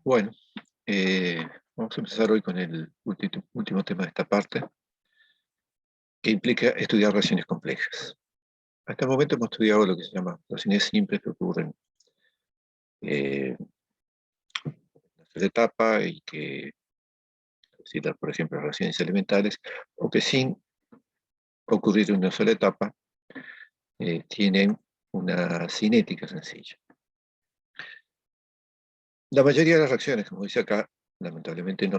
Bueno, vamos a empezar hoy con el último tema de esta parte, que implica estudiar reacciones complejas. Hasta el momento hemos estudiado lo que se llama reacciones simples que ocurren en una sola etapa y que, citar por ejemplo, reacciones elementales, o que sin ocurrir en una sola etapa, tienen una cinética sencilla. La mayoría de las reacciones, como dice acá, lamentablemente no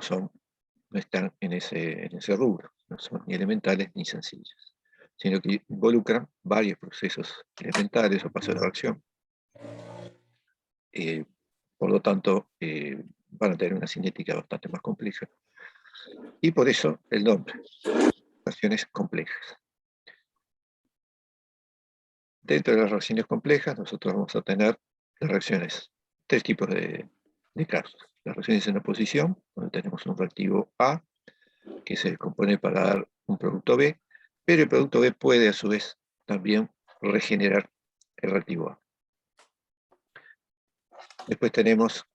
están en ese rubro, no son ni elementales ni sencillas, sino que involucran varios procesos elementales o pasos de reacción. Por lo tanto, van a tener una cinética bastante más compleja. Y por eso el nombre, reacciones complejas. Dentro de las reacciones complejas, nosotros vamos a tener las reacciones, tres tipos de casos. Las reacciones en oposición, donde tenemos un reactivo A, que se descompone para dar un producto B, pero el producto B puede a su vez también regenerar el reactivo A. Después tenemos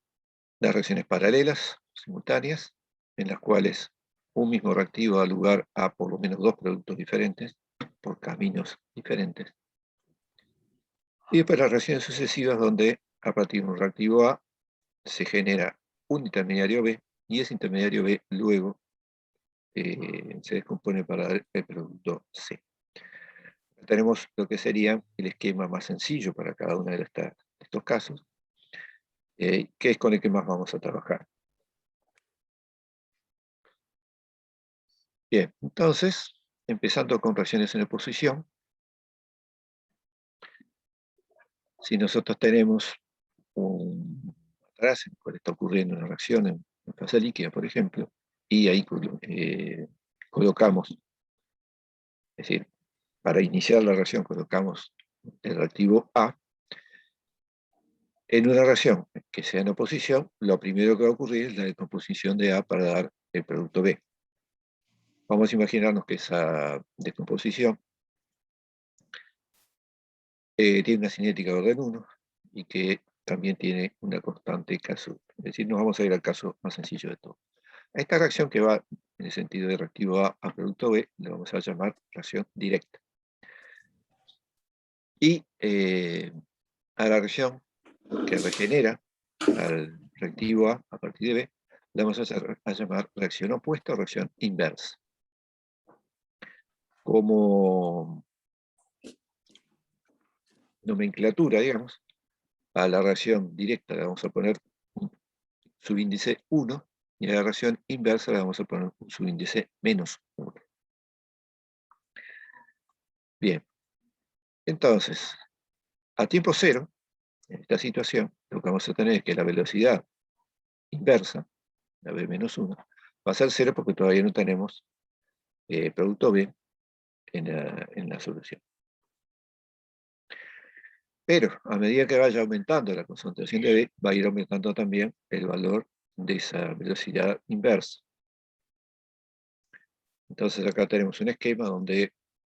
las reacciones paralelas, simultáneas, en las cuales un mismo reactivo da lugar a por lo menos dos productos diferentes, por caminos diferentes. Y después las reacciones sucesivas, donde a partir de un reactivo A se genera un intermediario B, y ese intermediario B luego se descompone para dar el producto C. Tenemos lo que sería el esquema más sencillo para cada uno de estos casos, que es con el que más vamos a trabajar. Bien, entonces, empezando con reacciones en oposición, si nosotros tenemos un atrás en el cual está ocurriendo una reacción en fase líquida, por ejemplo, y ahí colocamos, es decir, para iniciar la reacción colocamos el reactivo A. En una reacción que sea en oposición, lo primero que va a ocurrir es la descomposición de A para dar el producto B. Vamos a imaginarnos que esa descomposición tiene una cinética de orden 1 y que también tiene una constante K-sub. Es decir, nos vamos a ir al caso más sencillo de todo. A esta reacción que va en el sentido de reactivo A a producto B, le vamos a llamar reacción directa. Y a la reacción que regenera al reactivo A partir de B, le vamos a llamar reacción opuesta o reacción inversa. Como nomenclatura, digamos, a la reacción directa le vamos a poner un subíndice 1 y a la reacción inversa le vamos a poner un subíndice menos 1. Bien, entonces, a tiempo cero, en esta situación, lo que vamos a tener es que la velocidad inversa, la B menos 1, va a ser 0 porque todavía no tenemos producto B en la solución. Pero a medida que vaya aumentando la concentración de B, va a ir aumentando también el valor de esa velocidad inversa. Entonces acá tenemos un esquema donde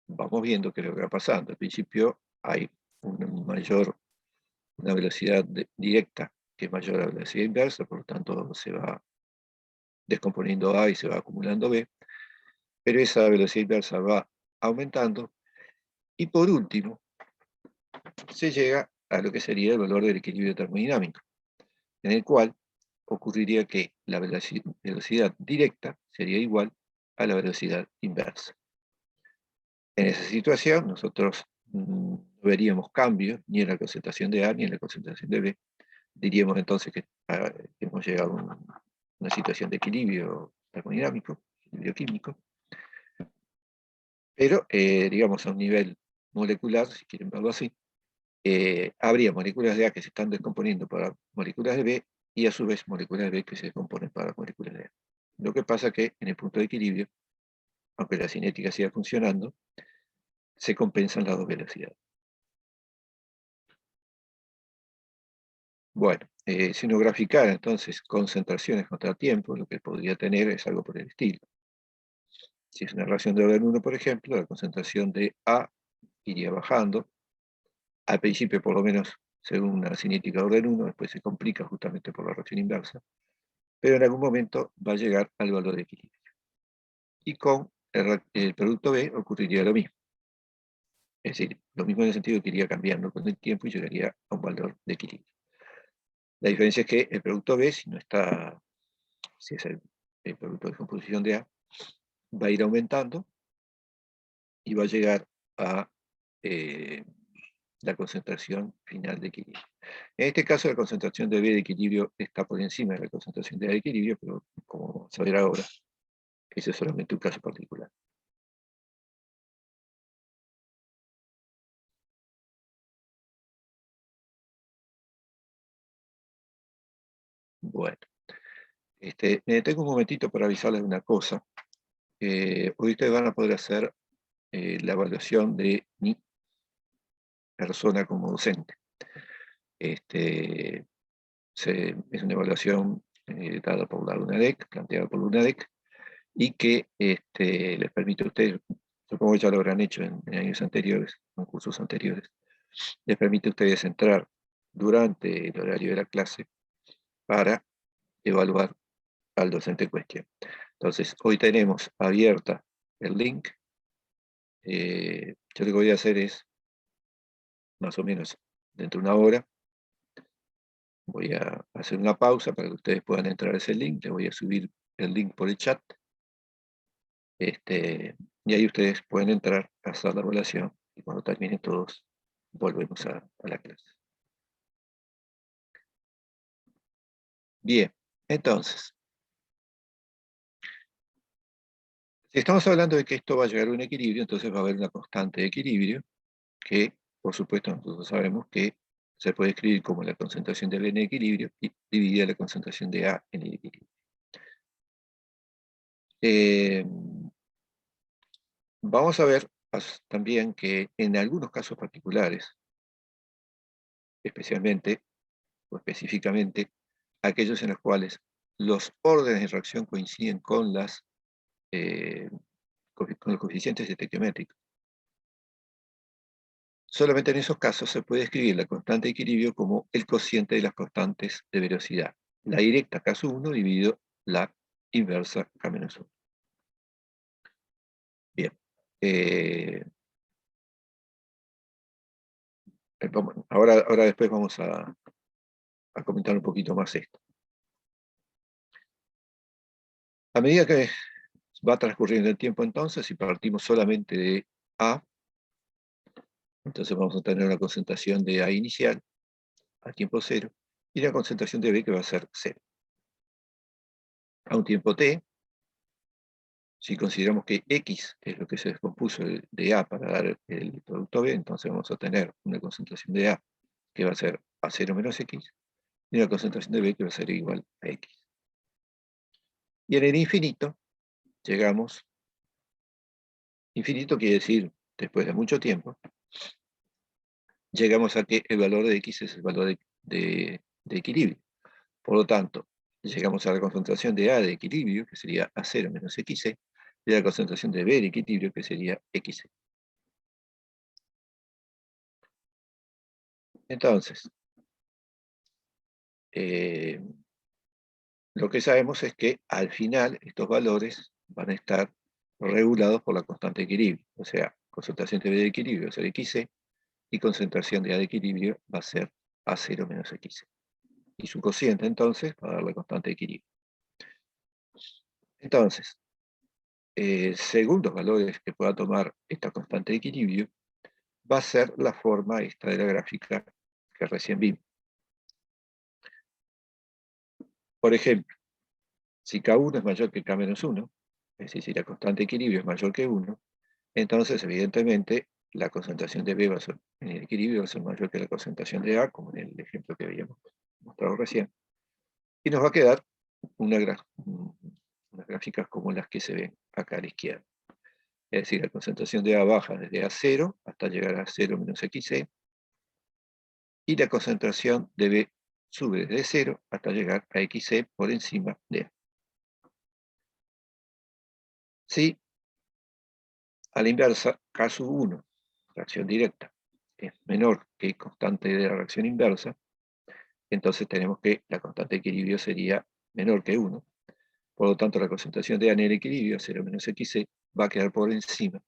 vamos viendo qué es lo que va pasando. Al principio hay una velocidad directa que es mayor a la velocidad inversa, por lo tanto se va descomponiendo A y se va acumulando B, pero esa velocidad inversa va aumentando y por último se llega a lo que sería el valor del equilibrio termodinámico, en el cual ocurriría que la velocidad directa sería igual a la velocidad inversa. En esa situación nosotros no veríamos cambios ni en la concentración de A ni en la concentración de B. Diríamos entonces que hemos llegado a una situación de equilibrio termodinámico, equilibrio químico, pero digamos a un nivel molecular, si quieren verlo así, habría moléculas de A que se están descomponiendo para moléculas de B y a su vez moléculas de B que se descomponen para moléculas de A. Lo que pasa que en el punto de equilibrio, aunque la cinética siga funcionando, se compensan las dos velocidades. Bueno, si uno graficara entonces concentraciones contra tiempo, lo que podría tener es algo por el estilo. Si es una reacción de orden 1, por ejemplo, la concentración de A iría bajando, al principio por lo menos según una cinética de orden 1, después se complica justamente por la reacción inversa, pero en algún momento va a llegar al valor de equilibrio. Y con el producto B ocurriría lo mismo. Es decir, lo mismo en el sentido que iría cambiando con el tiempo y llegaría a un valor de equilibrio. La diferencia es que el producto B, si es el producto de composición de A, va a ir aumentando y va a llegar a la concentración final de equilibrio. En este caso, la concentración de B de equilibrio está por encima de la concentración de A de equilibrio, pero como vamos a ver ahora, ese es solamente un caso particular. Bueno, me detengo un momentito para avisarles una cosa. Hoy ustedes van a poder hacer la evaluación de mi persona como docente. Es una evaluación dada por la UNADEC, planteada por la UNADEC, y que les permite a ustedes, supongo que ya lo habrán hecho en años anteriores, en cursos anteriores, les permite a ustedes entrar durante el horario de la clase para evaluar al docente en cuestión. Entonces, hoy tenemos abierta el link. Yo lo que voy a hacer es, más o menos, dentro de una hora, voy a hacer una pausa para que ustedes puedan entrar a ese link. Les voy a subir el link por el chat. Y ahí ustedes pueden entrar a hacer la evaluación y cuando terminen todos, volvemos a la clase. Bien, entonces, si estamos hablando de que esto va a llegar a un equilibrio, entonces va a haber una constante de equilibrio que, por supuesto, nosotros sabemos que se puede escribir como la concentración de B en equilibrio y dividida la concentración de A en el equilibrio. Vamos a ver también que en algunos casos particulares, especialmente o específicamente aquellos en los cuales los órdenes de reacción coinciden con los coeficientes estequiométricos. Solamente en esos casos se puede escribir la constante de equilibrio como el cociente de las constantes de velocidad. La directa K1 dividido la inversa K-1. Bien. Ahora después vamos a comentar un poquito más esto. A medida que va transcurriendo el tiempo entonces, si partimos solamente de A, entonces vamos a tener una concentración de A inicial a tiempo cero y la concentración de B que va a ser cero. A un tiempo t, si consideramos que X es lo que se descompuso de A para dar el producto B, entonces vamos a tener una concentración de A que va a ser a 0 menos X y una concentración de B que va a ser igual a X. Y en el infinito llegamos, infinito quiere decir después de mucho tiempo, llegamos a que el valor de X es el valor de equilibrio. Por lo tanto, llegamos a la concentración de A de equilibrio, que sería A0 menos XC, y a la concentración de B de equilibrio, que sería XC. Entonces, lo que sabemos es que al final estos valores van a estar regulados por la constante de equilibrio. O sea, concentración de B de equilibrio va a ser XC y concentración de A de equilibrio va a ser A0 menos XC. Y su cociente entonces va a dar la constante de equilibrio. Entonces, según los valores que pueda tomar esta constante de equilibrio, va a ser la forma esta de la gráfica que recién vimos. Por ejemplo, si K1 es mayor que K-1, es decir, si la constante de equilibrio es mayor que 1, entonces evidentemente la concentración de B en el equilibrio va a ser mayor que la concentración de A, como en el ejemplo que habíamos mostrado recién. Y nos va a quedar unas gráficas como las que se ven acá a la izquierda. Es decir, la concentración de A baja desde A0 hasta llegar a 0 menos XC, y la concentración de B sube desde 0 hasta llegar a XC por encima de A. Si a la inversa, caso 1, reacción directa, es menor que constante de la reacción inversa, entonces tenemos que la constante de equilibrio sería menor que 1. Por lo tanto, la concentración de A en el equilibrio, 0 menos xc, va a quedar por encima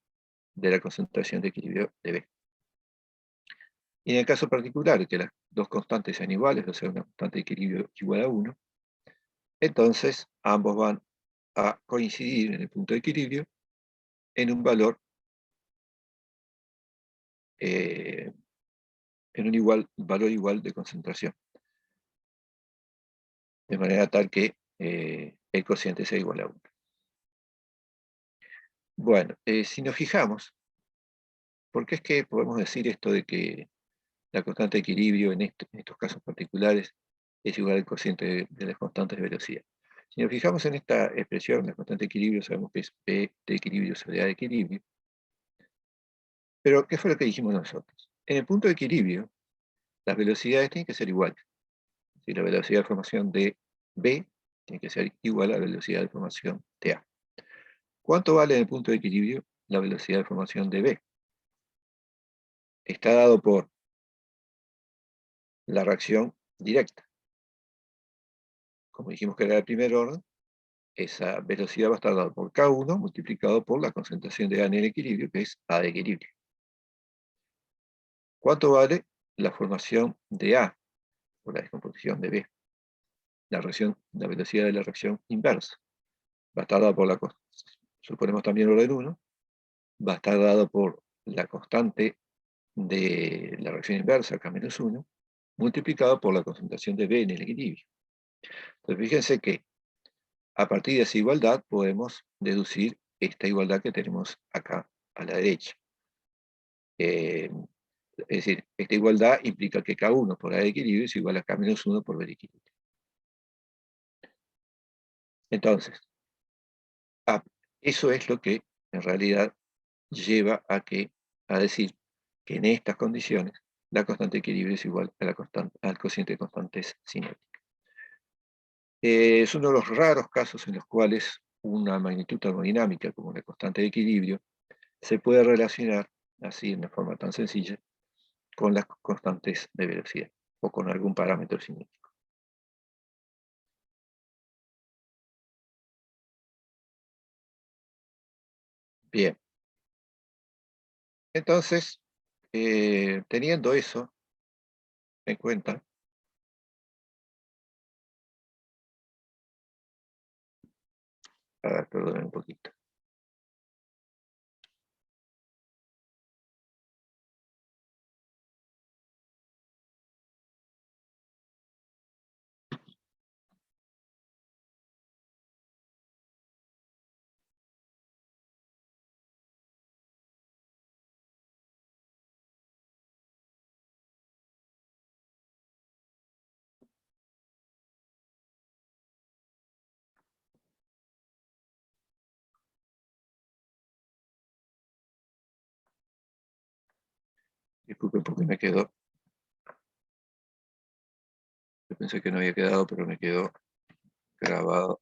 de la concentración de equilibrio de B. Y en el caso particular, que las dos constantes sean iguales, o sea, una constante de equilibrio igual a 1, entonces ambos van a coincidir en el punto de equilibrio en un valor, en un valor igual de concentración. De manera tal que el cociente sea igual a 1. Bueno, si nos fijamos, ¿por qué es que podemos decir esto de que la constante de equilibrio en estos casos particulares es igual al cociente de las constantes de velocidad? Si nos fijamos en esta expresión, la constante de equilibrio, sabemos que es P de equilibrio sobre A de equilibrio. Pero, ¿qué fue lo que dijimos nosotros? En el punto de equilibrio, las velocidades tienen que ser iguales. Si la velocidad de formación de B tiene que ser igual a la velocidad de formación de A. ¿Cuánto vale en el punto de equilibrio la velocidad de formación de B? Está dado por la reacción directa. Como dijimos que era de primer orden, esa velocidad va a estar dada por K1 multiplicado por la concentración de A en el equilibrio, que es A de equilibrio. ¿Cuánto vale la formación de A por la descomposición de B? La velocidad de la reacción inversa. Va a estar dada por suponemos también orden 1, va a estar dado por la constante de la reacción inversa, K-1, multiplicado por la concentración de B en el equilibrio. Entonces fíjense que a partir de esa igualdad podemos deducir esta igualdad que tenemos acá a la derecha. Es decir, esta igualdad implica que K1 por A de equilibrio es igual a K-1 por B de equilibrio. Entonces, eso es lo que en realidad lleva a decir que en estas condiciones la constante de equilibrio es igual a al cociente de constantes cinéticas. Es uno de los raros casos en los cuales una magnitud termodinámica como la constante de equilibrio se puede relacionar así en una forma tan sencilla con las constantes de velocidad o con algún parámetro cinético. Bien, entonces, teniendo eso en cuenta, perdón un poquito. Disculpen porque me quedó. Yo pensé que no había quedado, pero me quedó grabado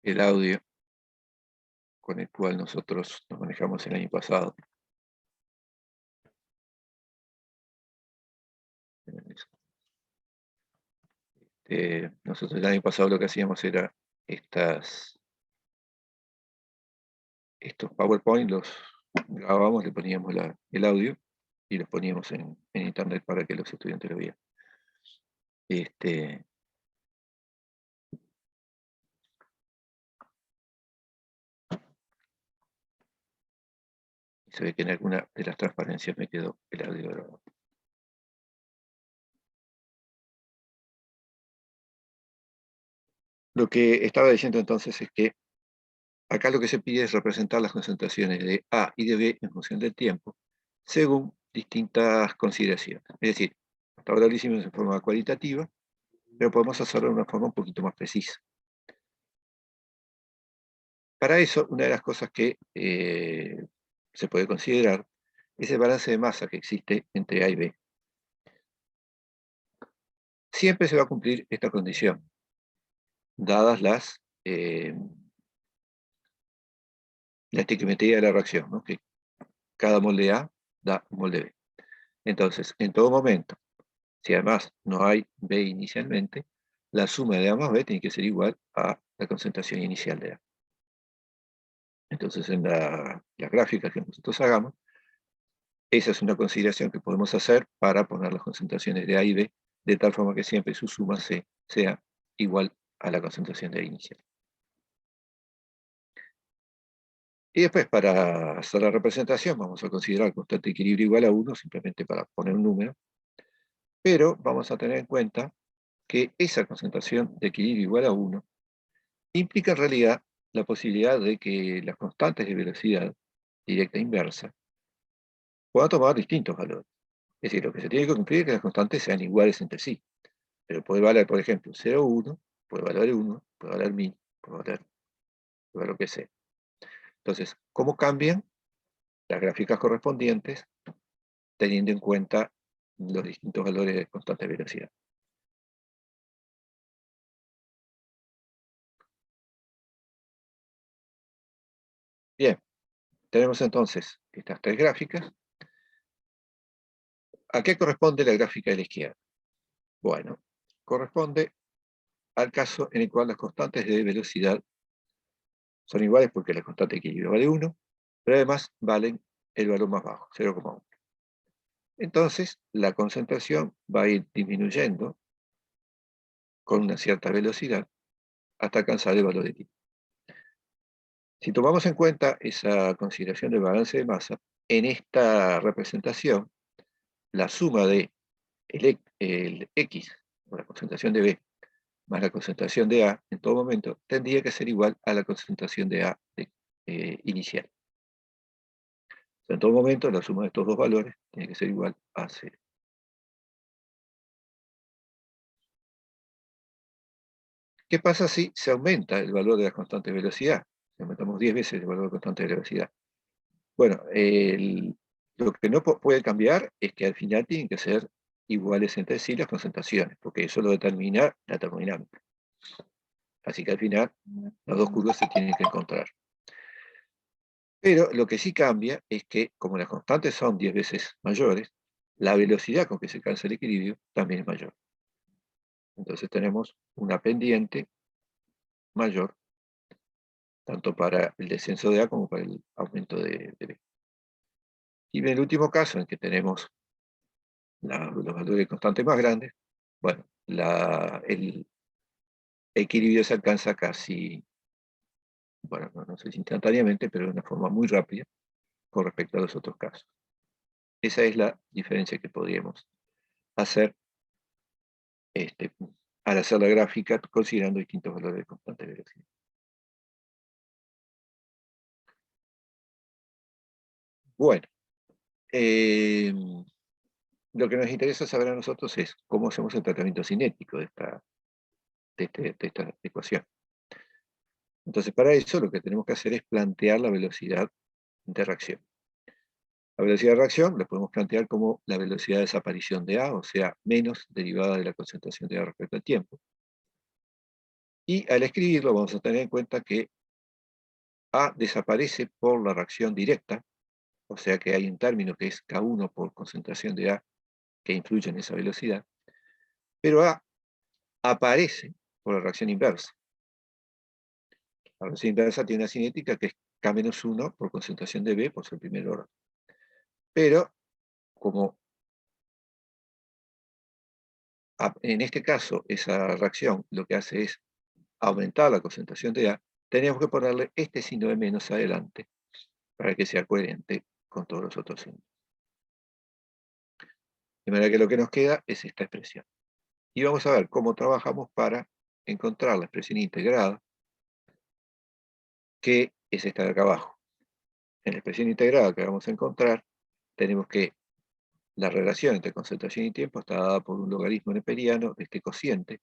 el audio con el cual nosotros nos manejamos el año pasado. Nosotros el año pasado lo que hacíamos era estos PowerPoint, los grabábamos, le poníamos el audio y los poníamos en internet para que los estudiantes lo vieran. Se ve que en alguna de las transparencias me quedó el audio grabado. Lo que estaba diciendo entonces es que acá lo que se pide es representar las concentraciones de A y de B en función del tiempo, según distintas consideraciones. Es decir, hasta ahora lo hicimos en forma cualitativa, pero podemos hacerlo de una forma un poquito más precisa. Para eso, una de las cosas que se puede considerar es el balance de masa que existe entre A y B. Siempre se va a cumplir esta condición, dadas la estequiometría de la reacción, ¿no? Que cada molde A da un molde B. Entonces, en todo momento Si además no hay B inicialmente, la suma de A más B tiene que ser igual a la concentración inicial de A. Entonces, en la gráfica que nosotros hagamos, esa es una consideración que podemos hacer para poner las concentraciones de A y B, de tal forma que siempre su suma sea igual a la concentración de A inicial. Y después, para hacer la representación, vamos a considerar constante de equilibrio igual a 1, simplemente para poner un número, pero vamos a tener en cuenta que esa concentración de equilibrio igual a 1 implica en realidad la posibilidad de que las constantes de velocidad directa e inversa puedan tomar distintos valores. Es decir, lo que se tiene que cumplir es que las constantes sean iguales entre sí, pero puede valer, por ejemplo, 0,1, puede valer 1, puede valer 1000, puede valer lo que sea. Entonces, ¿cómo cambian las gráficas correspondientes teniendo en cuenta los distintos valores de constante de velocidad? Bien, tenemos entonces estas tres gráficas. ¿A qué corresponde la gráfica de la izquierda? Bueno, corresponde al caso en el cual las constantes de velocidad son iguales porque la constante de equilibrio vale 1, pero además valen el valor más bajo, 0,1. Entonces, la concentración va a ir disminuyendo con una cierta velocidad hasta alcanzar el valor de t. Si tomamos en cuenta esa consideración del balance de masa, en esta representación, la suma de el X, o la concentración de B, más la concentración de A, en todo momento, tendría que ser igual a la concentración de A inicial. O sea, en todo momento, la suma de estos dos valores tiene que ser igual a 0. ¿Qué pasa si se aumenta el valor de la constante de velocidad? Si aumentamos 10 veces el valor de constante de velocidad. Bueno, lo que no puede cambiar es que al final tienen que ser iguales entre sí las concentraciones, porque eso lo determina la termodinámica. Así que al final las dos curvas se tienen que encontrar. Pero lo que sí cambia es que, como las constantes son 10 veces mayores, la velocidad con que se alcanza el equilibrio también es mayor. Entonces tenemos una pendiente mayor, tanto para el descenso de A como para el aumento de B. Y en el último caso, en que tenemos los valores constantes más grandes, bueno, el equilibrio se alcanza casi, bueno, no sé si instantáneamente, pero de una forma muy rápida con respecto a los otros casos. Esa es la diferencia que podríamos hacer al hacer la gráfica considerando distintos valores de constante de velocidad. Bueno, lo que nos interesa saber a nosotros es cómo hacemos el tratamiento cinético de esta ecuación. Entonces, para eso lo que tenemos que hacer es plantear la velocidad de reacción. La velocidad de reacción la podemos plantear como la velocidad de desaparición de A, o sea, menos derivada de la concentración de A respecto al tiempo. Y al escribirlo vamos a tener en cuenta que A desaparece por la reacción directa, o sea que hay un término que es K1 por concentración de A que influye en esa velocidad, pero A aparece por la reacción inversa. La reacción inversa tiene una cinética que es K-1 por concentración de B por ser primer orden. Pero, como en este caso esa reacción lo que hace es aumentar la concentración de A, tenemos que ponerle este signo de menos adelante para que sea coherente con todos los otros signos. De manera que lo que nos queda es esta expresión. Y vamos a ver cómo trabajamos para encontrar la expresión integrada, que es esta de acá abajo. En la expresión integrada que vamos a encontrar, tenemos que la relación entre concentración y tiempo está dada por un logaritmo neperiano de este cociente,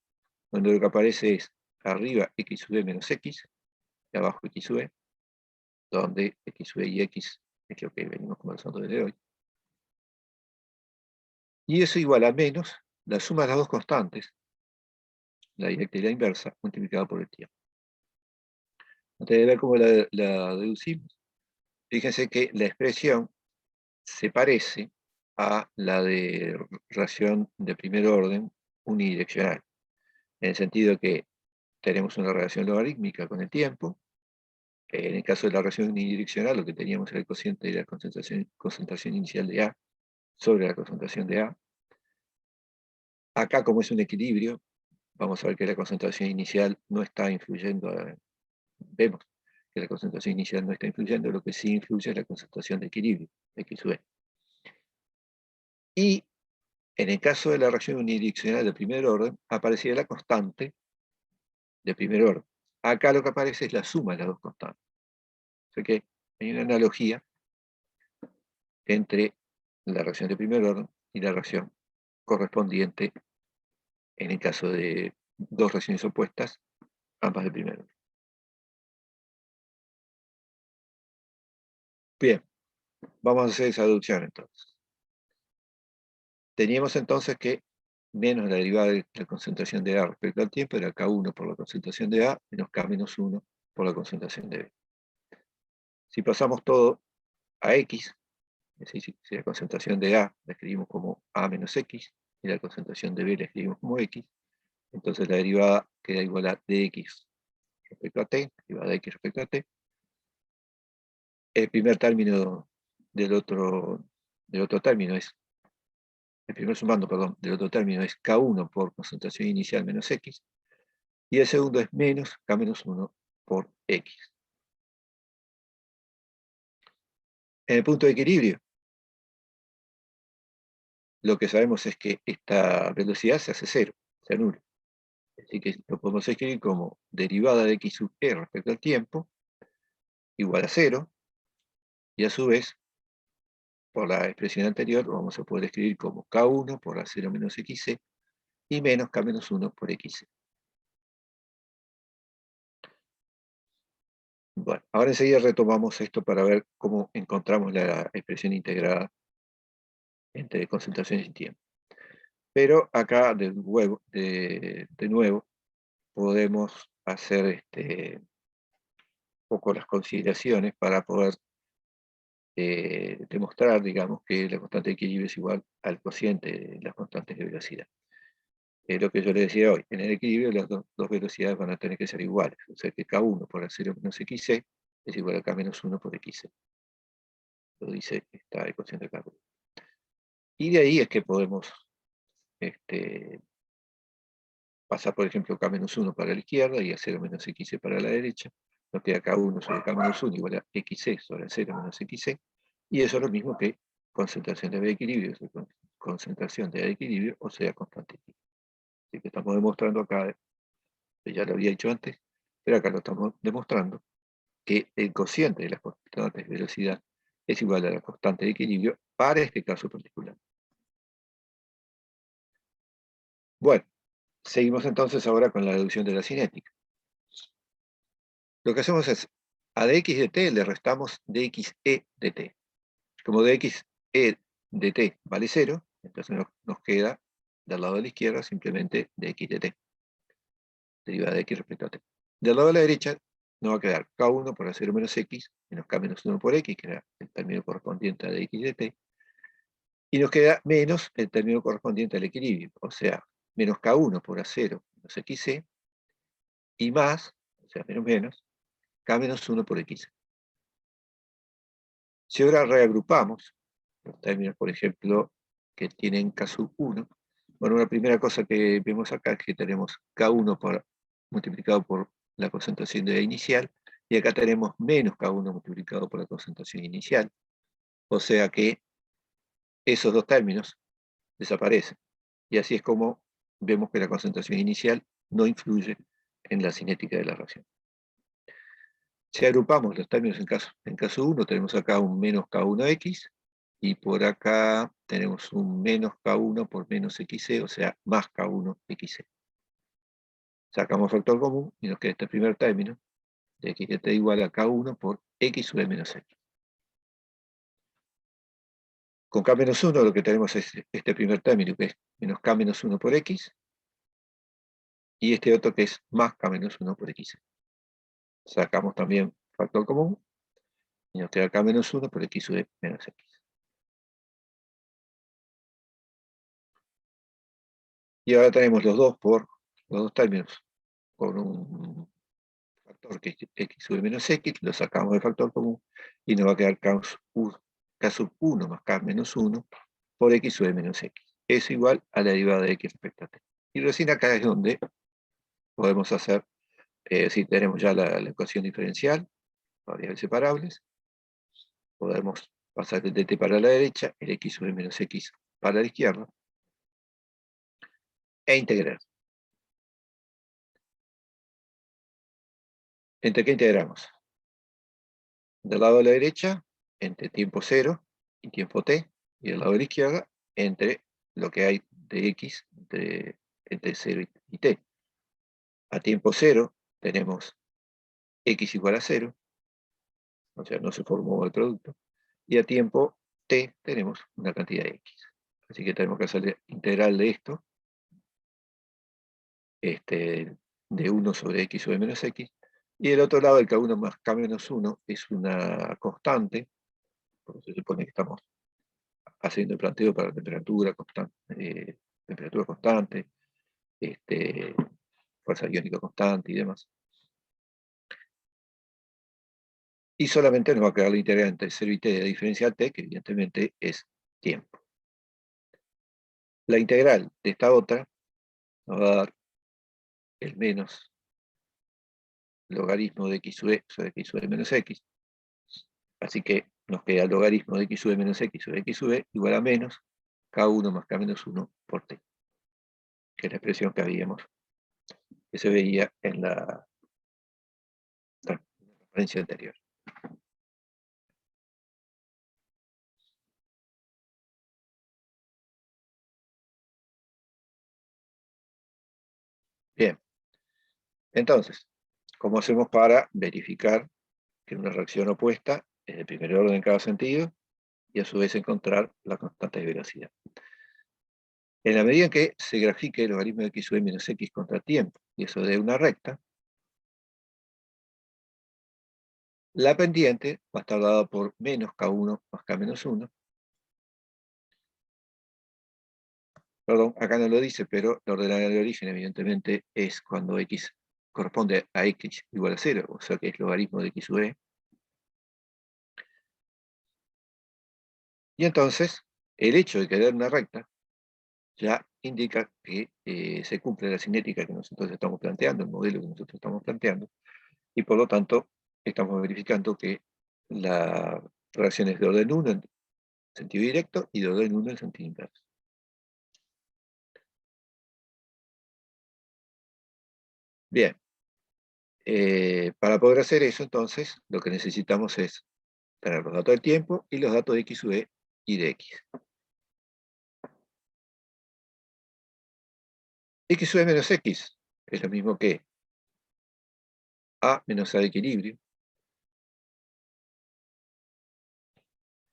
donde lo que aparece es arriba x sub e menos x, y abajo x sub e, donde x sub e y x es lo que venimos conversando desde hoy. Y eso igual a menos la suma de las dos constantes, la directa y la inversa, multiplicada por el tiempo. Antes de ver cómo la deducimos, fíjense que la expresión se parece a la de relación de primer orden unidireccional, en el sentido que tenemos una relación logarítmica con el tiempo. En el caso de la relación unidireccional, lo que teníamos era el cociente de la concentración inicial de A sobre la concentración de A. Acá, como es un equilibrio, vamos a ver que la concentración inicial no está influyendo, vemos que la concentración inicial no está influyendo, lo que sí influye es la concentración de equilibrio, X sub E. Y en el caso de la reacción unidireccional de primer orden, aparecía la constante de primer orden. Acá lo que aparece es la suma de las dos constantes. O sea que hay una analogía entre la reacción de primer orden y la reacción correspondiente en el caso de dos reacciones opuestas, ambas de primer orden. Bien, vamos a hacer esa deducción entonces. Teníamos entonces que menos la derivada de la concentración de A respecto al tiempo era K1 por la concentración de A menos K menos 1 por la concentración de B. Si pasamos todo a X, es decir, si la concentración de A la escribimos como A menos X y la concentración de B la escribimos como X, entonces la derivada queda igual a dx respecto a t, derivada de x respecto a t. El primer término del otro término es, el primer sumando, perdón, del otro término es K1 por concentración inicial menos X, y el segundo es menos K menos 1 por X. En el punto de equilibrio, lo que sabemos es que esta velocidad se hace cero, se anula. Así que lo podemos escribir como derivada de x sub e respecto al tiempo, igual a cero, y a su vez, por la expresión anterior, vamos a poder escribir como K1 por A0 menos XC y menos K menos 1 por XC. Bueno, ahora enseguida retomamos esto para ver cómo encontramos la expresión integrada entre concentraciones y tiempo. Pero acá de nuevo podemos hacer un poco las consideraciones para poder demostrar, digamos, que la constante de equilibrio es igual al cociente de las constantes de velocidad. Es lo que yo le decía hoy. En el equilibrio las dos velocidades van a tener que ser iguales. O sea que K1 por A0 menos XC es igual a K menos 1 por XC. Lo dice esta ecuación de cálculo. Y de ahí es que podemos pasar, por ejemplo, K menos 1 para la izquierda y A0 menos XC para la derecha. Nos queda K1 sobre K menos 1 igual a XC sobre 0 menos XC. Y eso es lo mismo que concentración de B de equilibrio, concentración de A de equilibrio, o sea, constante. Así que estamos demostrando acá, ya lo había dicho antes, pero acá lo estamos demostrando, que el cociente de las constantes de velocidad es igual a la constante de equilibrio para este caso particular. Bueno, seguimos entonces ahora con la deducción de la cinética. Lo que hacemos es, a dx de t le restamos dxe de t. Como dxe de t vale 0, entonces nos queda del lado de la izquierda simplemente dx de t, derivada de x respecto a t. Del lado de la derecha nos va a quedar k1 por a0 menos x menos k menos 1 por x, que era el término correspondiente a dx de t, y nos queda menos el término correspondiente al equilibrio, o sea, menos k1 por a0 menos xc, y más, o sea, menos, k menos 1 por x. Si ahora reagrupamos los términos, por ejemplo, que tienen K sub 1, bueno, una primera cosa que vemos acá es que tenemos K1 multiplicado por la concentración de inicial, y acá tenemos menos K1 multiplicado por la concentración inicial, o sea que esos dos términos desaparecen. Y así es como vemos que la concentración inicial no influye en la cinética de la reacción. Si agrupamos los términos en caso 1, tenemos acá un menos K1X, y por acá tenemos un menos K1 por menos XC, o sea, más K1XC. Sacamos factor común y nos queda este primer término, de x de t igual a K1 por X sub e menos X. Con K menos 1 lo que tenemos es este primer término, que es menos K menos 1 por X, y este otro que es más K menos 1 por X. Sacamos también factor común, y nos queda K menos 1 por X sub e menos X. Y ahora tenemos los dos términos por un factor que es x sub menos x, lo sacamos del factor común y nos va a quedar k sub 1 más k menos 1 por x sub menos x. Es igual a la derivada de x respecto a t. Y recién acá es donde podemos hacer, si tenemos ya la ecuación diferencial, variables separables, podemos pasar el dt para la derecha, el x sub menos x para la izquierda, e integrar. ¿Entre qué integramos? Del lado de la derecha, entre tiempo 0 y tiempo t, y del lado de la izquierda, entre lo que hay de x entre 0 y t. A tiempo 0 tenemos x igual a 0, o sea, no se formó el producto, y a tiempo t tenemos una cantidad de x. Así que tenemos que hacer la integral de esto, de 1 sobre x sobre menos x, y del otro lado el k1 más k menos 1 es una constante, porque se supone que estamos haciendo el planteo para temperatura constante, fuerza iónica constante y demás. Y solamente nos va a quedar la integral entre 0 y t de la diferencial t, que evidentemente es tiempo. La integral de esta otra nos va a dar el menos logaritmo de x sub e sobre x sub e menos x. Así que nos queda el logaritmo de x sub e menos x sobre x sub e igual a menos k1 más k menos 1 por t, que es la expresión que se veía en la referencia anterior. Bien, entonces, ¿cómo hacemos para verificar que una reacción opuesta es de primer orden en cada sentido y a su vez encontrar la constante de velocidad? En la medida en que se grafique el logaritmo de x sub e menos x contra tiempo y eso dé una recta, la pendiente va a estar dada por menos k1 más k menos 1. Perdón, acá no lo dice, pero la ordenada de origen evidentemente es cuando x corresponde a x igual a 0, o sea que es logaritmo de x sub e. Y entonces, el hecho de que dé una recta ya indica que se cumple la cinética que nosotros estamos planteando, el modelo que nosotros estamos planteando, y por lo tanto estamos verificando que la reacción es de orden 1 en sentido directo y de orden 1 en sentido inverso. Bien, para poder hacer eso entonces lo que necesitamos es tener los datos del tiempo y los datos de x sub e y de x. X sub e menos x es lo mismo que a menos a de equilibrio,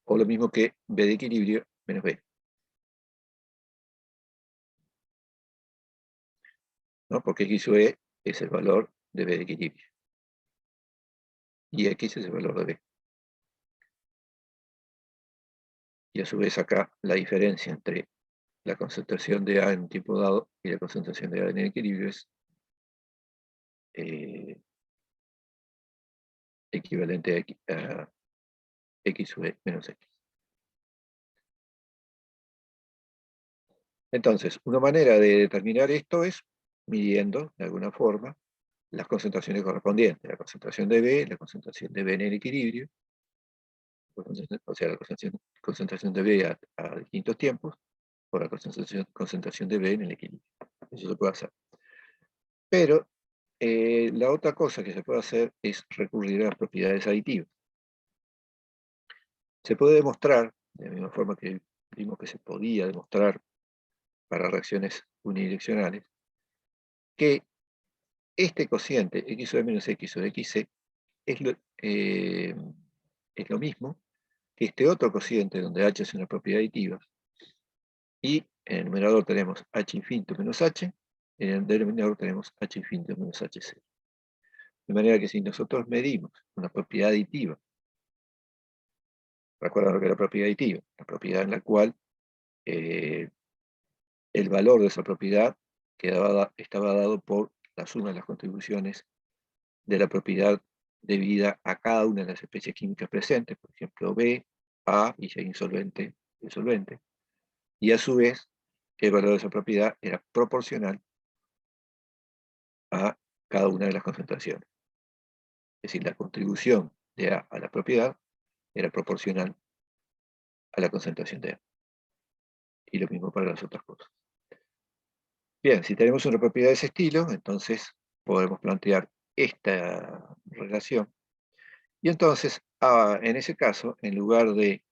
o lo mismo que b de equilibrio menos b. ¿No? Porque x sub e es el valor de b de equilibrio. Y x es el valor de b. Y a su vez acá la diferencia entre la concentración de A en un tiempo dado y la concentración de A en el equilibrio es equivalente a x sub e menos x. Entonces, una manera de determinar esto es midiendo, de alguna forma, las concentraciones correspondientes. La concentración de B, la concentración de B en el equilibrio, o sea, la concentración de B a distintos tiempos, o la concentración de B en el equilibrio. Eso se puede hacer. Pero la otra cosa que se puede hacer es recurrir a las propiedades aditivas. Se puede demostrar, de la misma forma que vimos que se podía demostrar para reacciones unidireccionales, que este cociente x sobre menos x sobre xc es lo mismo que este otro cociente donde h es una propiedad aditiva, y en el numerador tenemos h infinito menos h, en el denominador tenemos h infinito menos hc. De manera que si nosotros medimos una propiedad aditiva, recuerda lo que es la propiedad aditiva, la propiedad en la cual el valor de esa propiedad estaba dado por la suma de las contribuciones de la propiedad debida a cada una de las especies químicas presentes, por ejemplo, B, A, y si hay insolvente, el solvente, y a su vez, el valor de esa propiedad era proporcional a cada una de las concentraciones. Es decir, la contribución de A a la propiedad era proporcional a la concentración de A. Y lo mismo para las otras cosas. Bien, si tenemos una propiedad de ese estilo, entonces podemos plantear esta relación. Y entonces, en ese caso, en lugar de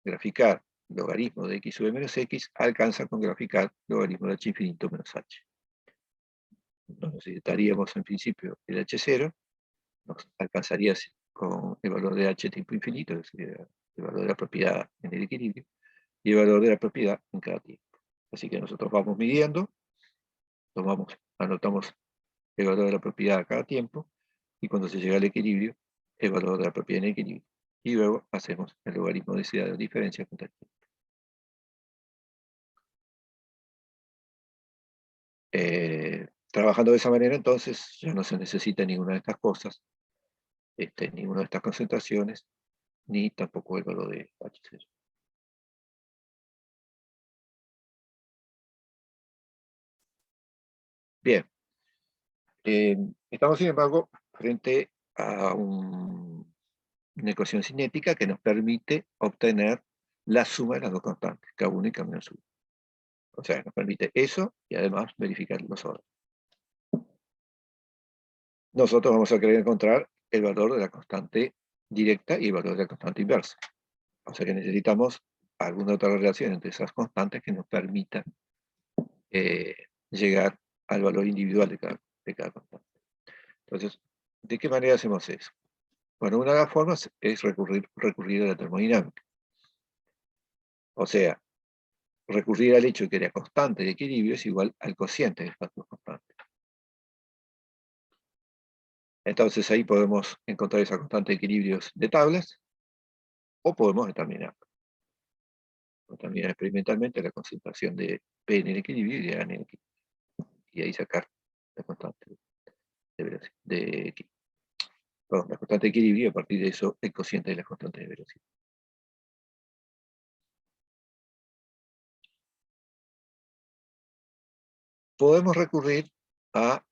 graficar logaritmo de x sub menos x, alcanza con graficar logaritmo de h infinito menos h. Nos necesitaríamos en principio el h0, nos alcanzaría con el valor de h tipo infinito, es decir, el valor de la propiedad en el equilibrio, y el valor de la propiedad en cada tiempo. Así que nosotros vamos midiendo, anotamos el valor de la propiedad a cada tiempo, y cuando se llega al equilibrio, el valor de la propiedad en el equilibrio. Y luego hacemos el logaritmo de esa diferencia contra el tiempo. Trabajando de esa manera, entonces, ya no se necesita ninguna de estas cosas, ninguna de estas concentraciones, ni tampoco el valor de H0. Bien. Estamos, sin embargo, frente a una ecuación cinética que nos permite obtener la suma de las dos constantes, K1 y K-1. O sea, nos permite eso y además verificar los órdenes. Nosotros vamos a querer encontrar el valor de la constante directa y el valor de la constante inversa. O sea que necesitamos alguna otra relación entre esas constantes que nos permita llegar al valor individual de cada constante. Entonces, ¿de qué manera hacemos eso? Bueno, una de las formas es recurrir a la termodinámica. O sea, recurrir al hecho de que la constante de equilibrio es igual al cociente de estas dos constantes. Entonces ahí podemos encontrar esa constante de equilibrios de tablas, o podemos determinar experimentalmente la concentración de P en el equilibrio y de A en el equilibrio. Y ahí sacar la constante de velocidad, la constante de equilibrio, y a partir de eso el cociente de las constantes de velocidad. Podemos recurrir a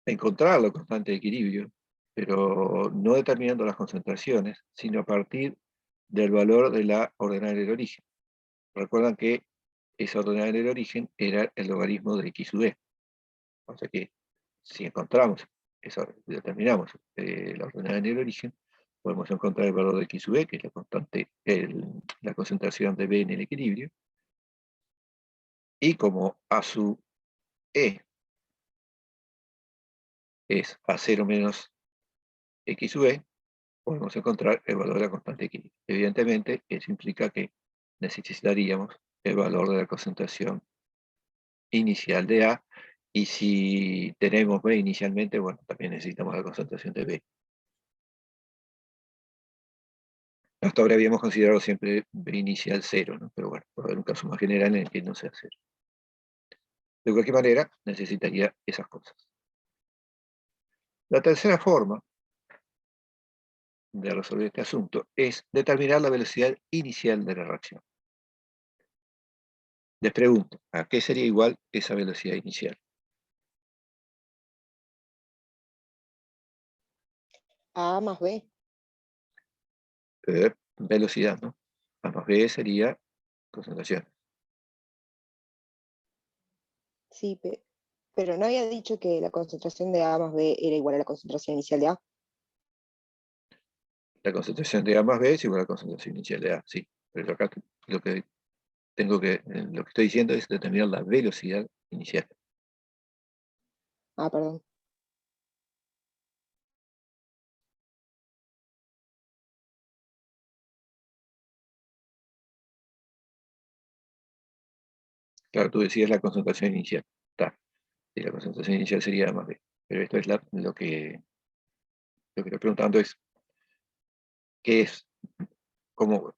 encontrar la constante de equilibrio, pero no determinando las concentraciones, sino a partir del valor de la ordenada del origen. Recuerdan que esa ordenada del origen era el logaritmo de x sub e. O sea que si encontramos, determinamos la ordenada del origen, podemos encontrar el valor de x sub e, que es la constante, la concentración de B en el equilibrio, y como A sub E es A0 menos x sub e, podemos encontrar el valor de la constante de equilibrio. Evidentemente, eso implica que necesitaríamos el valor de la concentración inicial de A, y si tenemos B inicialmente, bueno, también necesitamos la concentración de B. Hasta ahora habíamos considerado siempre B inicial 0, ¿no? Pero bueno, puede haber un caso más general en el que no sea 0. De cualquier manera, necesitaría esas cosas. La tercera forma de resolver este asunto es determinar la velocidad inicial de la reacción. Les pregunto, ¿a qué sería igual esa velocidad inicial? A más B. Velocidad, ¿no? A más B sería concentración. Sí, pero no había dicho que la concentración de A más B era igual a la concentración inicial de A. La concentración de A más B es igual a la concentración inicial de A, sí. Pero acá lo que estoy diciendo es determinar la velocidad inicial. Ah, perdón. Claro, tú decías la concentración inicial. Está. Y la concentración inicial sería A más B. Pero esto es lo que estoy preguntando es, ¿qué es?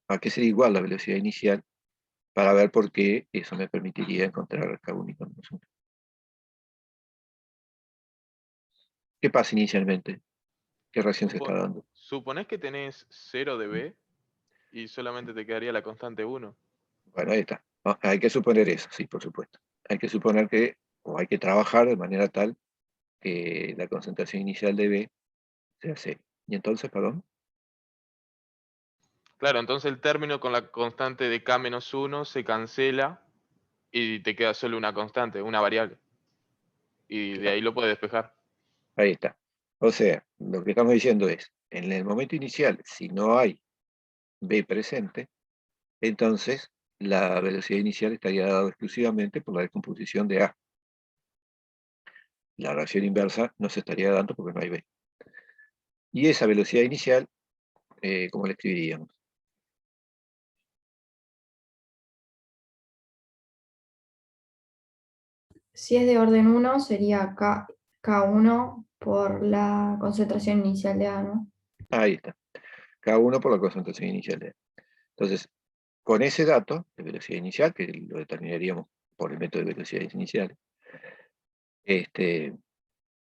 ¿A qué sería igual la velocidad inicial para ver por qué eso me permitiría encontrar K1 y K-1. ¿Qué pasa inicialmente? ¿Qué reacción se está dando? Suponés que tenés 0 de B y solamente te quedaría la constante 1. Bueno, ahí está. Hay que suponer eso, sí, por supuesto. Hay que suponer que, o hay que trabajar de manera tal que la concentración inicial de B sea 0. Y entonces, perdón, Claro, entonces el término con la constante de K-1 se cancela y te queda solo una constante, una variable. Y de ahí lo puedes despejar. ahí está. O sea, lo que estamos diciendo es, en el momento inicial, si no hay B presente, entonces la velocidad inicial estaría dada exclusivamente por la descomposición de A. La reacción inversa no se estaría dando porque no hay B. Y esa velocidad inicial, ¿cómo la escribiríamos? Si es de orden 1, sería K1 por la concentración inicial de A, ¿no? Ahí está. K1 por la concentración inicial de A. Entonces, con ese dato de velocidad inicial, que lo determinaríamos por el método de velocidades iniciales,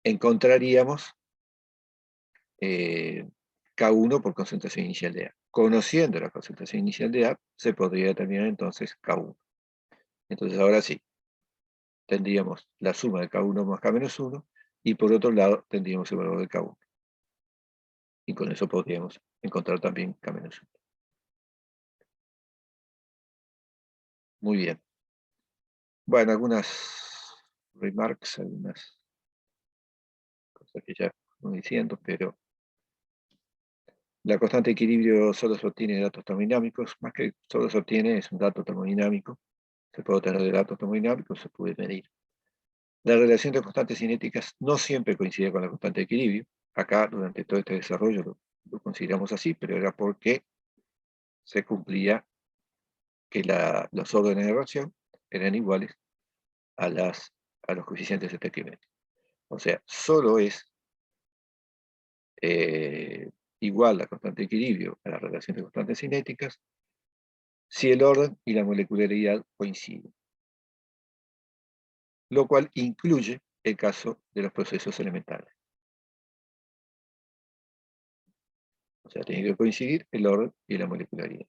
encontraríamos K1 por concentración inicial de A. Conociendo la concentración inicial de A, se podría determinar entonces K1. Entonces, ahora sí, tendríamos la suma de K1 más K-1, y por otro lado, tendríamos el valor de K1. Y con eso podríamos encontrar también K-1. Muy bien. Bueno, algunas remarks, algunas cosas que ya estamos diciendo, pero la constante de equilibrio solo se obtiene de datos termodinámicos, más que solo se obtiene, es un dato termodinámico. Se puede obtener de datos termodinámicos, se puede medir. La relación de constantes cinéticas no siempre coincide con la constante de equilibrio. Acá, durante todo este desarrollo, lo consideramos así, pero era porque se cumplía que los órdenes de reacción eran iguales a los coeficientes estequiométricos. O sea, solo es igual la constante de equilibrio a la relación de constantes cinéticas si el orden y la molecularidad coinciden, lo cual incluye el caso de los procesos elementales. O sea, tiene que coincidir el orden y la molecularidad.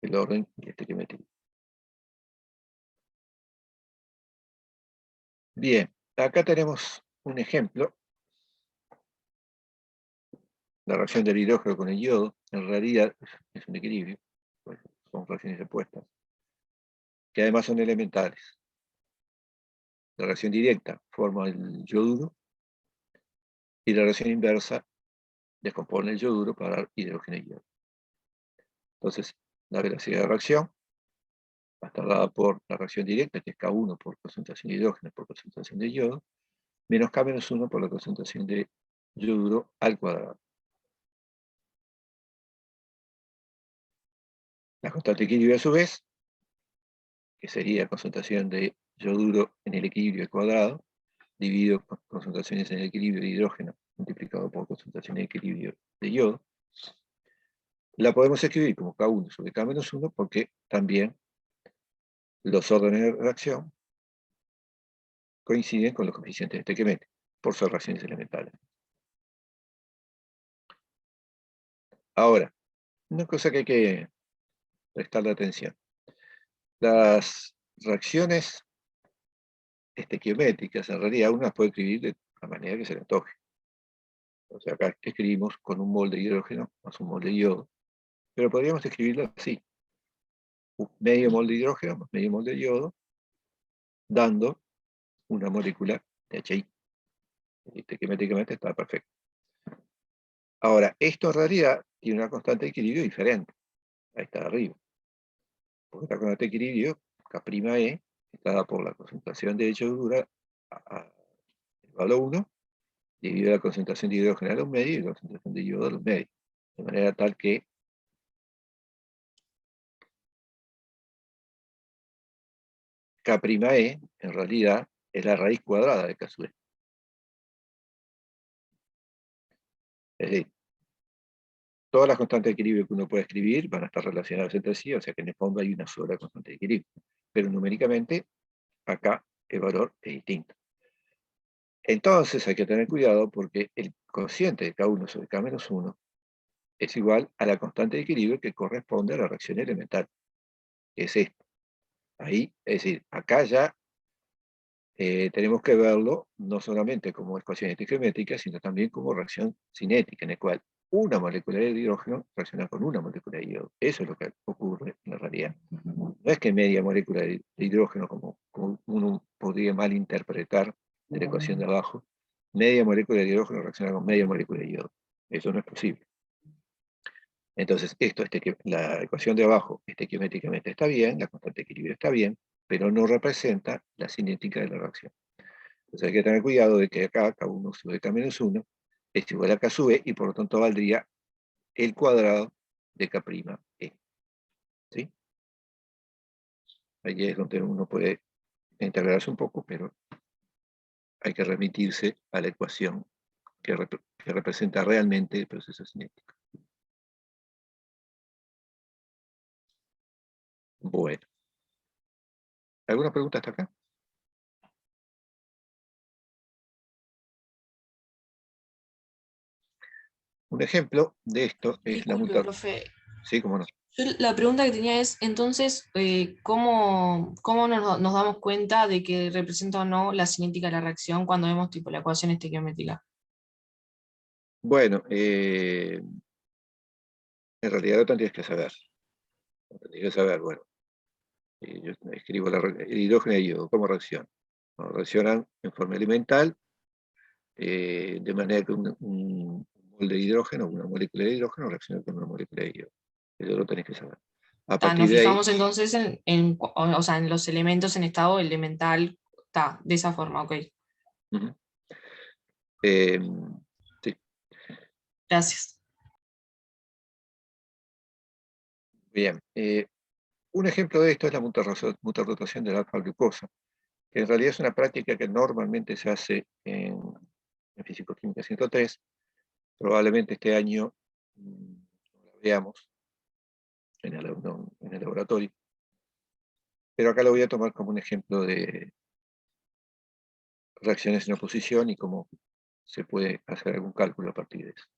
El orden y la estequiometría. Bien, acá tenemos un ejemplo. La reacción del hidrógeno con el yodo, en realidad, es un equilibrio. Pues, son reacciones opuestas, que además son elementales. La reacción directa forma el yoduro y la reacción inversa descompone el yoduro para dar hidrógeno y yodo. Entonces, la velocidad de reacción va a estar dada por la reacción directa, que es K1 por concentración de hidrógeno por concentración de yodo, menos K-1 por la concentración de yoduro al cuadrado. La constante de equilibrio, a su vez, que sería concentración de yoduro en el equilibrio al cuadrado, dividido por concentraciones en el equilibrio de hidrógeno multiplicado por concentración en el equilibrio de yodo, la podemos escribir como K1 sobre K-1 porque también los órdenes de reacción coinciden con los coeficientes estequiométricos por sus reacciones elementales. Ahora, una cosa que hay que prestarle atención. Las reacciones estequiométricas, en realidad, uno las puede escribir de la manera que se le antoje. O sea, acá escribimos con un mol de hidrógeno más un mol de yodo, pero podríamos escribirlo así. Medio mol de hidrógeno más medio mol de yodo, dando una molécula de HI. Estequiométricamente está perfecto. Ahora, esto en realidad tiene una constante de equilibrio diferente. Ahí está arriba. Porque la constante de equilibrio, K'E, está dada por la concentración de yodura elevado a 1, dividido la concentración de hidrógeno a los medios y la concentración de yodo a los medios. De manera tal que K'E, en realidad, es la raíz cuadrada de K sub E. Es decir, todas las constantes de equilibrio que uno puede escribir van a estar relacionadas entre sí, o sea que en el fondo hay una sola constante de equilibrio. Pero numéricamente, acá el valor es distinto. Entonces hay que tener cuidado porque el cociente de K1 sobre K-1 es igual a la constante de equilibrio que corresponde a la reacción elemental, que es esto. Ahí, es decir, acá ya tenemos que verlo no solamente como ecuación estequiométrica, sino también como reacción cinética, en el cual una molécula de hidrógeno reacciona con una molécula de yodo. Eso es lo que ocurre en la realidad. No es que media molécula de hidrógeno, como uno podría malinterpretar de la ecuación de abajo, media molécula de hidrógeno reacciona con media molécula de yodo. Eso no es posible. Entonces, la ecuación de abajo estequiométricamente está bien, la constante de equilibrio está bien, pero no representa la cinética de la reacción. Entonces hay que tener cuidado de que acá K1 sobre K-1 es igual a K sub E y por lo tanto valdría el cuadrado de K'. ¿Sí? Ahí es donde uno puede integrarse un poco, pero hay que remitirse a la ecuación que representa realmente el proceso cinético. Bueno. ¿Alguna pregunta hasta acá? Un ejemplo de esto es la Disculpe, profe. Sí, cómo no. Yo la pregunta que tenía es, entonces, ¿cómo nos damos cuenta de que representa o no la cinética de la reacción cuando vemos tipo la ecuación estequiométrica? Bueno, en realidad lo tendrías que saber. Lo tendrías que saber, bueno. Yo escribo el hidrógeno y el yodo, ¿cómo reaccionan? Bueno, reaccionan en forma elemental, de manera que un mol de hidrógeno, una molécula de hidrógeno, reacciona con una molécula de yodo. Eso lo tenés que saber. A partir Nos de ahí, fijamos entonces o sea, en los elementos en estado elemental, de esa forma, ok. uh-huh. Sí, Gracias. bien. Un ejemplo de esto es la mutarrotación de la alfa-glucosa, que en realidad es una práctica que normalmente se hace en Físico-Química 103. Probablemente este año la veamos en el laboratorio. Pero acá lo voy a tomar como un ejemplo de reacciones en oposición y cómo se puede hacer algún cálculo a partir de eso.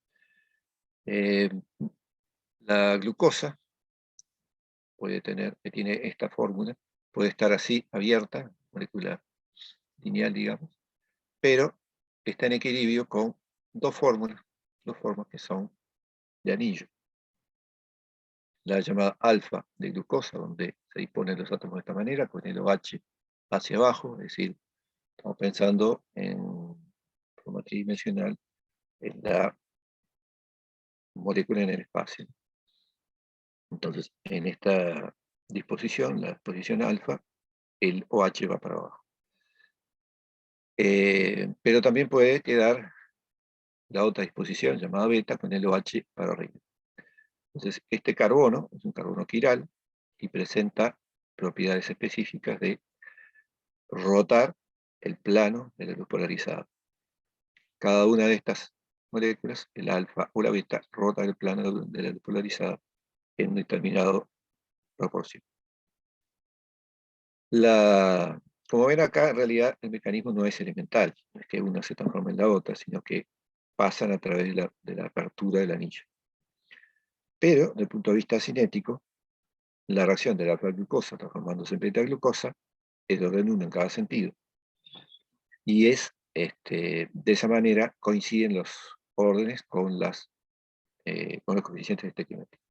La glucosa que tiene esta fórmula, puede estar así, abierta, molécula lineal, digamos, pero está en equilibrio con dos formas que son de anillo. La llamada alfa de glucosa, donde se disponen los átomos de esta manera, con el OH hacia abajo, es decir, estamos pensando en forma tridimensional en la molécula en el espacio. Entonces, en esta disposición, la disposición alfa, el OH va para abajo. Pero también puede quedar la otra disposición, llamada beta, con el OH para arriba. Entonces, este carbono es un carbono quiral y presenta propiedades específicas de rotar el plano de la luz polarizada. Cada una de estas moléculas, el alfa o la beta, rota el plano de la luz polarizada en un determinado proporción. Como ven acá, en realidad el mecanismo no es elemental, no es que una se transforme en la otra, sino que pasan a través de la apertura del anillo. Pero, desde el punto de vista cinético, la reacción de la alfa-glucosa transformándose en beta-glucosa es de orden 1 en cada sentido. Y de esa manera coinciden los órdenes con los coeficientes estequiométricos.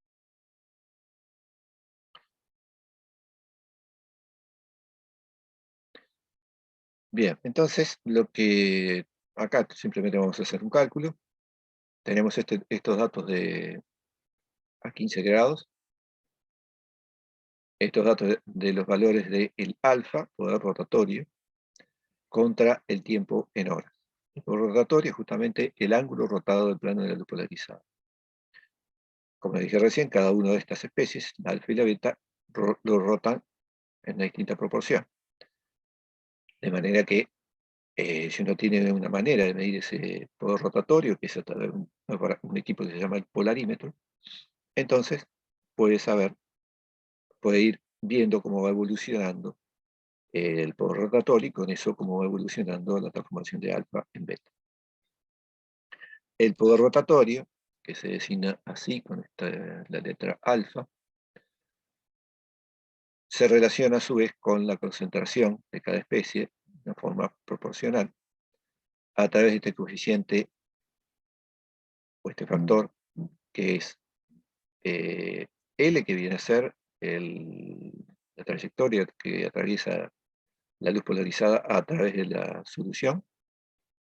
Bien, entonces acá simplemente vamos a hacer un cálculo. Tenemos estos datos a 15 grados. Estos datos de los valores del alfa, poder rotatorio, contra el tiempo en horas. El poder rotatorio es justamente el ángulo rotado del plano de la luz polarizada. Como dije recién, cada una de estas especies, la alfa y la beta, lo rotan en una distinta proporción. De manera que si uno tiene una manera de medir ese poder rotatorio, que es a través de un equipo que se llama el polarímetro, Entonces, puede ir viendo cómo va evolucionando el poder rotatorio y con eso cómo va evolucionando la transformación de alfa en beta. El poder rotatorio, que se designa así con la letra alfa, se relaciona a su vez con la concentración de cada especie de una forma proporcional a través de este coeficiente o este factor que es L, que viene a ser la trayectoria que atraviesa la luz polarizada a través de la solución,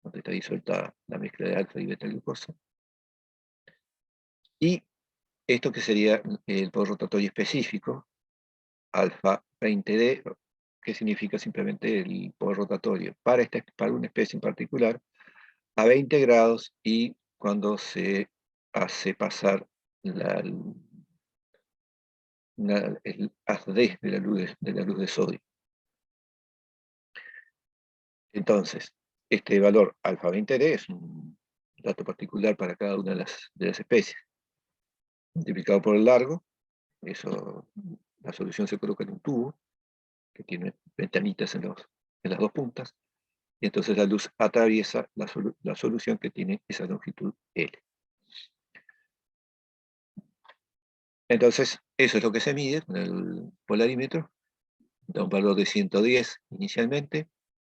donde está disuelta la mezcla de alfa y beta glucosa. Y esto que sería el poder rotatorio específico, alfa 20D, que significa simplemente el poder rotatorio para una especie en particular, a 20 grados y cuando se hace pasar el haz de la luz de sodio. Entonces, este valor alfa 20D es un dato particular para cada una de las especies. Multiplicado por el largo, la solución se coloca en un tubo que tiene ventanitas en las dos puntas, y entonces la luz atraviesa la solución que tiene esa longitud L. Entonces, eso es lo que se mide con el polarímetro. Da un valor de 110 inicialmente,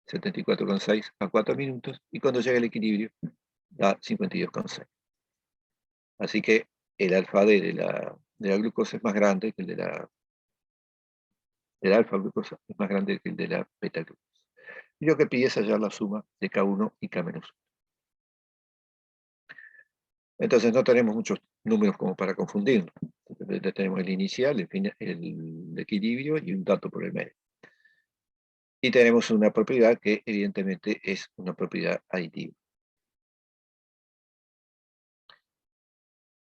74,6 a 4 minutos, y cuando llega al equilibrio da 52,6. Así que el alfa D de la glucosa es más grande que el de la alfa glucosa, es más grande que el de la beta glucosa. Y lo que pide es hallar la suma de K1 y K-1. Entonces no tenemos muchos números como para confundirnos. Tenemos el inicial, el equilibrio y un dato por el medio. Y tenemos una propiedad que evidentemente es una propiedad aditiva.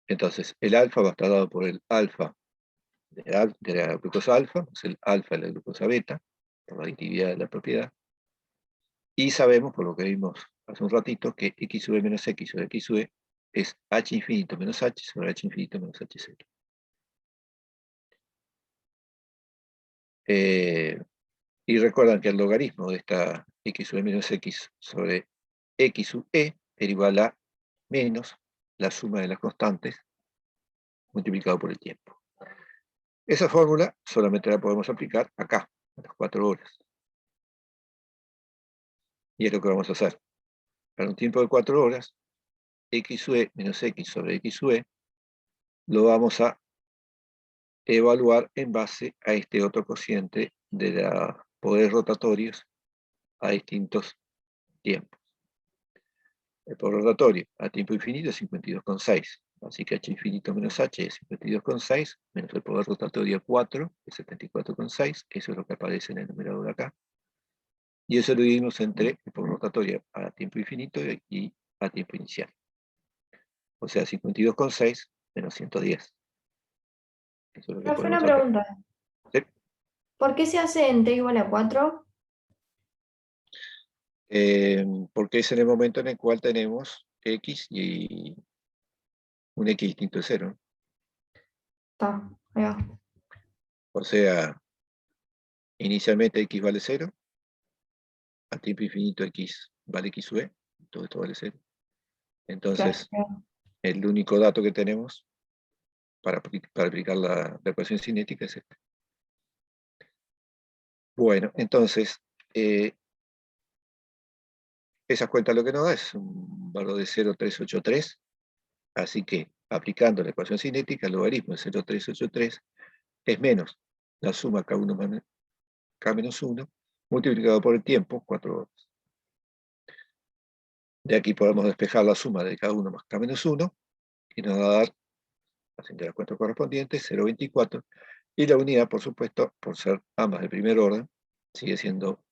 Entonces el alfa va a estar dado por el alfa de la glucosa alfa, es el alfa de la glucosa beta, por la aditividad de la propiedad. Y sabemos, por lo que vimos hace un ratito, que x sub e menos x sobre x sub e es h infinito menos h sobre h infinito menos h0. Y recuerdan que el logaritmo de esta x sub e menos x sobre x sub e era igual a menos la suma de las constantes multiplicado por el tiempo. Esa fórmula solamente la podemos aplicar acá, a las 4 horas. Y es lo que vamos a hacer. Para un tiempo de 4 horas, x sub e menos x sobre x sub e lo vamos a evaluar en base a este otro cociente de los poderes rotatorios a distintos tiempos. El poder rotatorio a tiempo infinito es 52,6. Así que h infinito menos h es 52,6, menos el poder rotatorio 4 es 74,6. Eso es lo que aparece en el numerador acá. Y eso lo dividimos entre el poder rotatorio a tiempo infinito y a tiempo inicial. O sea, 52,6 menos 110. Eso es lo que Profe, una podemos hacer. pregunta. ¿Sí? ¿Por qué se hace en t igual a 4? Porque es en el momento en el cual tenemos x y un x distinto de 0. Está, ahí va. O sea, inicialmente x vale 0, a tiempo infinito x vale x sub e, todo esto vale 0. Entonces, Claro. el único dato que tenemos para aplicar la ecuación cinética es este. Bueno, entonces, esa cuenta lo que nos da es un valor de 0,383, así que aplicando la ecuación cinética, el logaritmo de 0,383 es menos la suma K1 más K-1 multiplicado por el tiempo, 4 horas. De aquí podemos despejar la suma de K1 más K-1 y nos va a dar, haciendo las cuentas correspondientes, 0,24, y la unidad, por supuesto, por ser ambas de primer orden, sigue siendo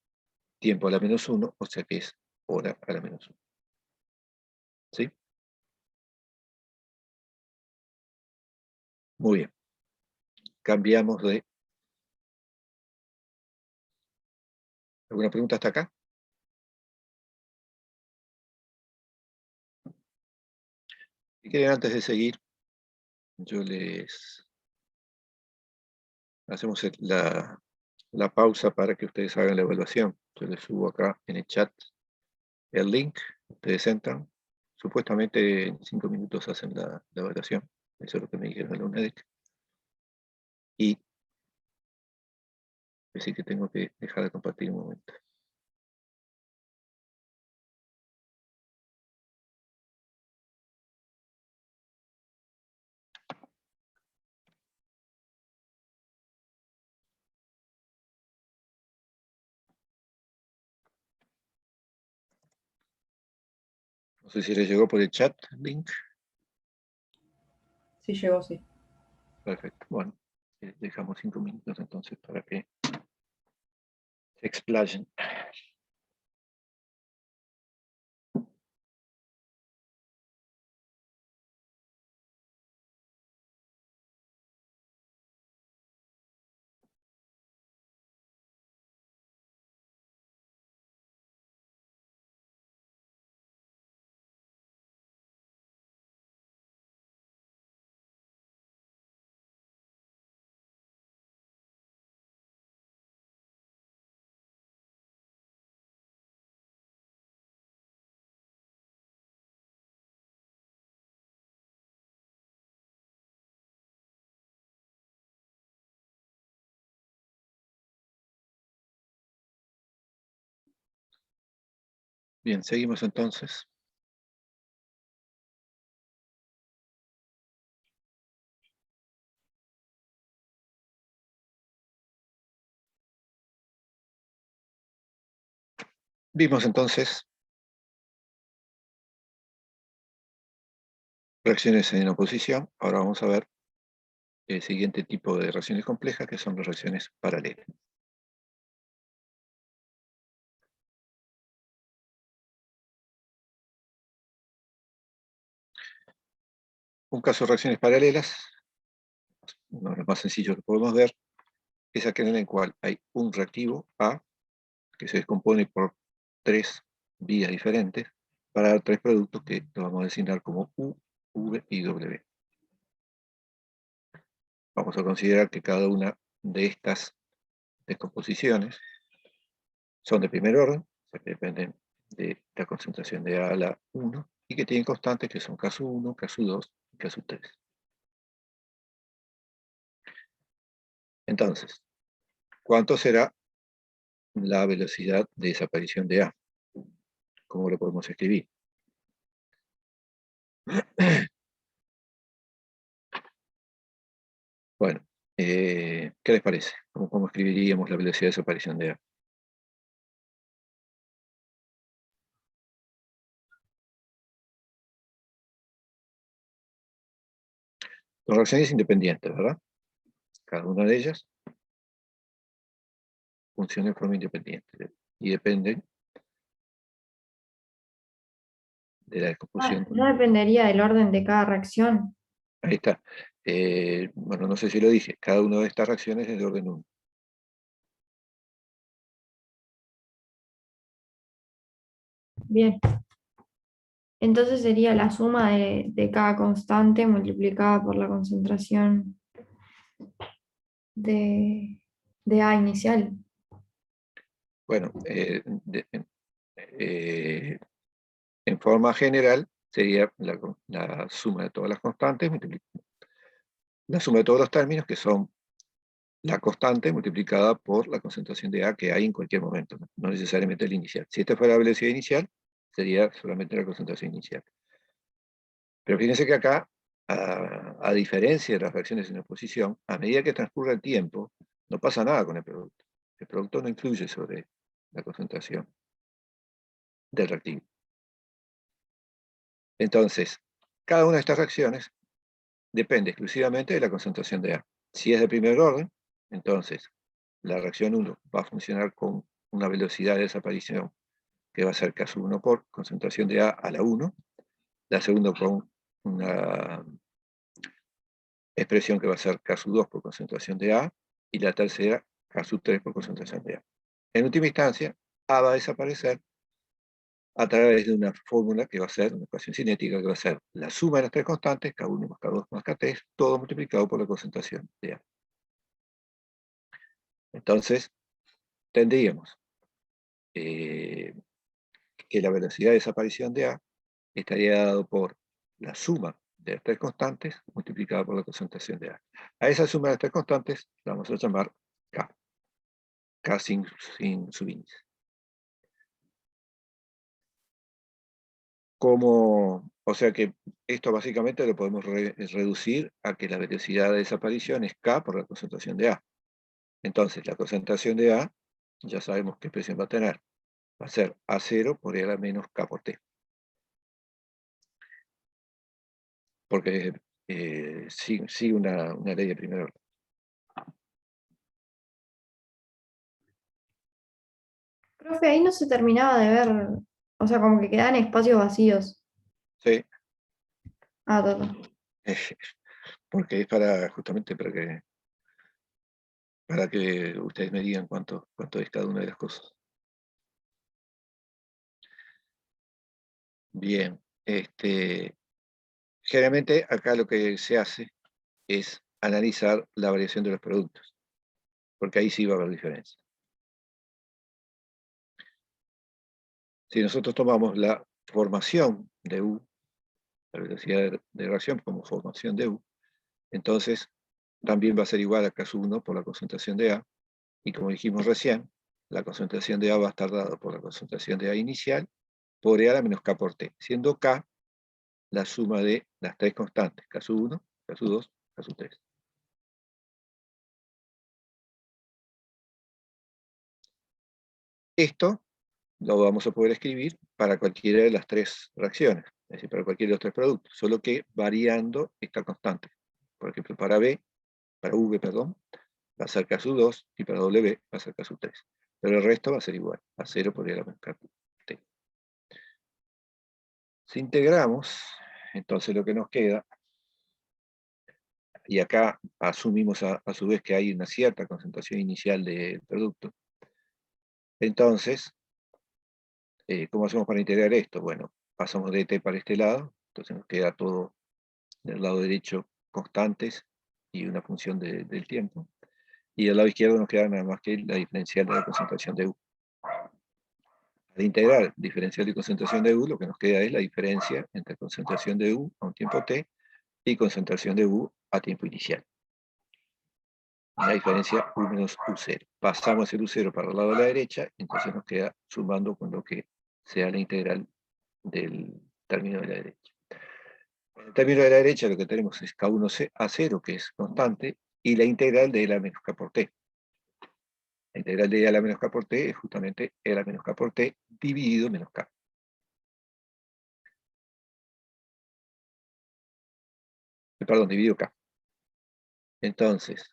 tiempo a la menos 1, o sea que es hora a la menos 1. ¿Sí? Muy bien. Cambiamos de... ¿Alguna pregunta hasta acá? Si quieren, antes de seguir, yo hacemos la pausa para que ustedes hagan la evaluación. Yo les subo acá en el chat el link, ustedes entran, supuestamente en 5 minutos hacen la evaluación, eso es lo que me dijeron en la UNEDEC, y así que tengo que dejar de compartir un momento. No sé si les llegó por el chat el link. Sí llegó, sí. Perfecto, bueno, dejamos 5 minutos entonces para que se explayen. Bien, seguimos entonces. Vimos entonces reacciones en oposición. Ahora vamos a ver el siguiente tipo de reacciones complejas, que son las reacciones paralelas. Un caso de reacciones paralelas, uno de los más sencillos que podemos ver, es aquel en el cual hay un reactivo A que se descompone por 3 vías diferentes para dar 3 productos que los vamos a designar como U, V y W. Vamos a considerar que cada una de estas descomposiciones son de primer orden, o sea que dependen de la concentración de A a la 1, y que tienen constantes que son K1, K2 y K3. Entonces, ¿cuánto será la velocidad de desaparición de A? ¿Cómo lo podemos escribir? Bueno, ¿qué les parece? ¿Cómo escribiríamos la velocidad de desaparición de A? Son reacciones independientes, ¿verdad? Cada una de ellas funciona de forma independiente y dependen de la descomposición. No dependería del orden de cada reacción. Ahí está. Bueno, no sé si lo dije, cada una de estas reacciones es de orden 1. Bien. Entonces sería la suma de cada constante multiplicada por la concentración de A inicial. Bueno, en forma general sería la suma de todas las constantes, la suma de todos los términos, que son la constante multiplicada por la concentración de A que hay en cualquier momento, no necesariamente el inicial. Si esta fuera la velocidad inicial, sería solamente la concentración inicial. Pero fíjense que acá, a diferencia de las reacciones en oposición, a medida que transcurre el tiempo, no pasa nada con el producto. El producto no influye sobre la concentración del reactivo. Entonces, cada una de estas reacciones depende exclusivamente de la concentración de A. Si es de primer orden, entonces la reacción 1 va a funcionar con una velocidad de desaparición que va a ser K1 por concentración de A a la 1, la segunda con una expresión que va a ser K2 por concentración de A, y la tercera K3 por concentración de A. En última instancia, A va a desaparecer a través de una fórmula que va a ser, una ecuación cinética que va a ser la suma de las tres constantes, K1 más K2 más K3, todo multiplicado por la concentración de A. Entonces, tendríamos que la velocidad de desaparición de A estaría dado por la suma de las tres constantes multiplicada por la concentración de A. A esa suma de las tres constantes la vamos a llamar K. K sin subíndice. O sea que esto básicamente lo podemos reducir a que la velocidad de desaparición es K por la concentración de A. Entonces, la concentración de A, ya sabemos qué expresión va a tener. Va a ser A0 por E a la menos K por T. Porque sigue una ley de primer orden. Profe, ahí no se terminaba de ver, o sea, como que quedaban espacios vacíos. Sí, Ah, todo. porque es justamente para que ustedes me digan cuánto es cada una de las cosas. Bien, generalmente acá lo que se hace es analizar la variación de los productos, porque ahí sí va a haber diferencia. Si nosotros tomamos la formación de U, la velocidad de reacción como formación de U, entonces también va a ser igual a K1 por la concentración de A, y como dijimos recién, la concentración de A va a estar dada por la concentración de A inicial por E a la menos K por T, siendo K la suma de las tres constantes, K1, K2, K3. Esto lo vamos a poder escribir para cualquiera de las tres reacciones, es decir, para cualquiera de los tres productos, solo que variando esta constante. Por ejemplo, para V, perdón, va a ser K2 y para W va a ser K3. Pero el resto va a ser igual, a 0 por E a la menos K por T. Si integramos, entonces lo que nos queda, y acá asumimos a su vez que hay una cierta concentración inicial del producto, entonces, ¿cómo hacemos para integrar esto? Bueno, pasamos de t para este lado, entonces nos queda todo del lado derecho constantes y una función del tiempo, y del lado izquierdo nos queda nada más que la diferencial de la concentración de U. Al integrar diferencial de concentración de U, lo que nos queda es la diferencia entre concentración de U a un tiempo t y concentración de U a tiempo inicial. La diferencia U menos U0. Pasamos el U0 para el lado de la derecha, entonces nos queda sumando con lo que sea la integral del término de la derecha. En el término de la derecha lo que tenemos es K1 a 0, que es constante, y la integral de E a la menos K por T. La integral de E a la menos K por T es justamente E a la menos K por T dividido menos K. Perdón, dividido K. Entonces,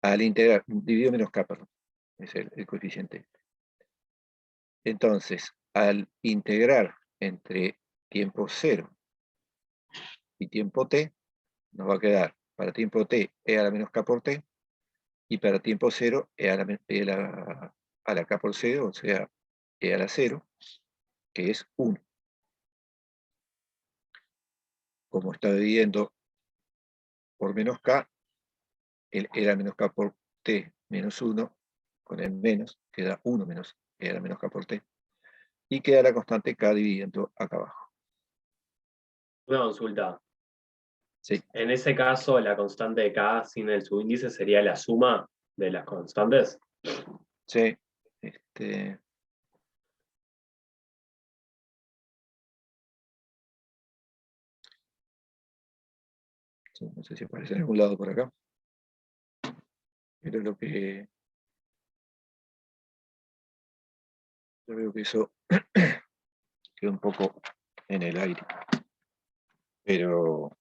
al integrar, dividido menos K, perdón, es el coeficiente. Entonces, al integrar entre tiempo 0 y tiempo t, nos va a quedar para tiempo t e a la menos k por t, y para tiempo 0 e a la k por 0, o sea, e a la 0, que es 1. Como está dividiendo por menos k, el e a la menos k por t menos 1, con el menos, queda 1 menos e a la menos k por t, y queda la constante k dividiendo acá abajo. Una consulta. Sí. En ese caso, la constante de K sin el subíndice sería la suma de las constantes. Sí. No sé si aparece en algún lado por acá. Pero lo que yo veo que eso quedó un poco en el aire. Pero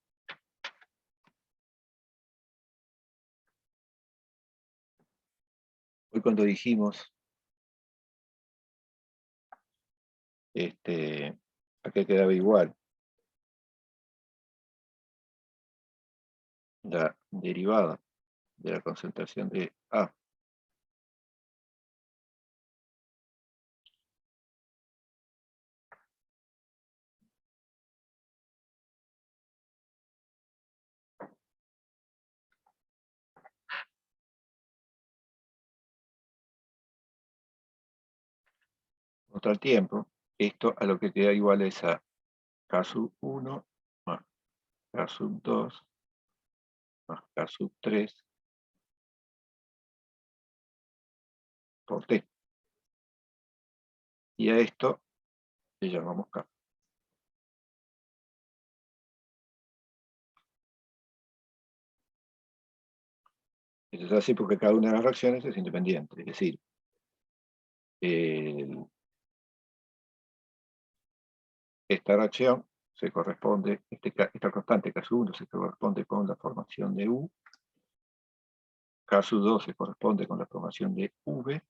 hoy cuando dijimos acá quedaba igual la derivada de la concentración de A mostrar tiempo, esto a lo que queda igual es a K sub 1 más K sub 2 más K sub 3 por T. Y a esto le llamamos K. Esto es así porque cada una de las reacciones es independiente, es decir, esta reacción se corresponde, esta constante K sub 1 se corresponde con la formación de U, K sub 2 se corresponde con la formación de V,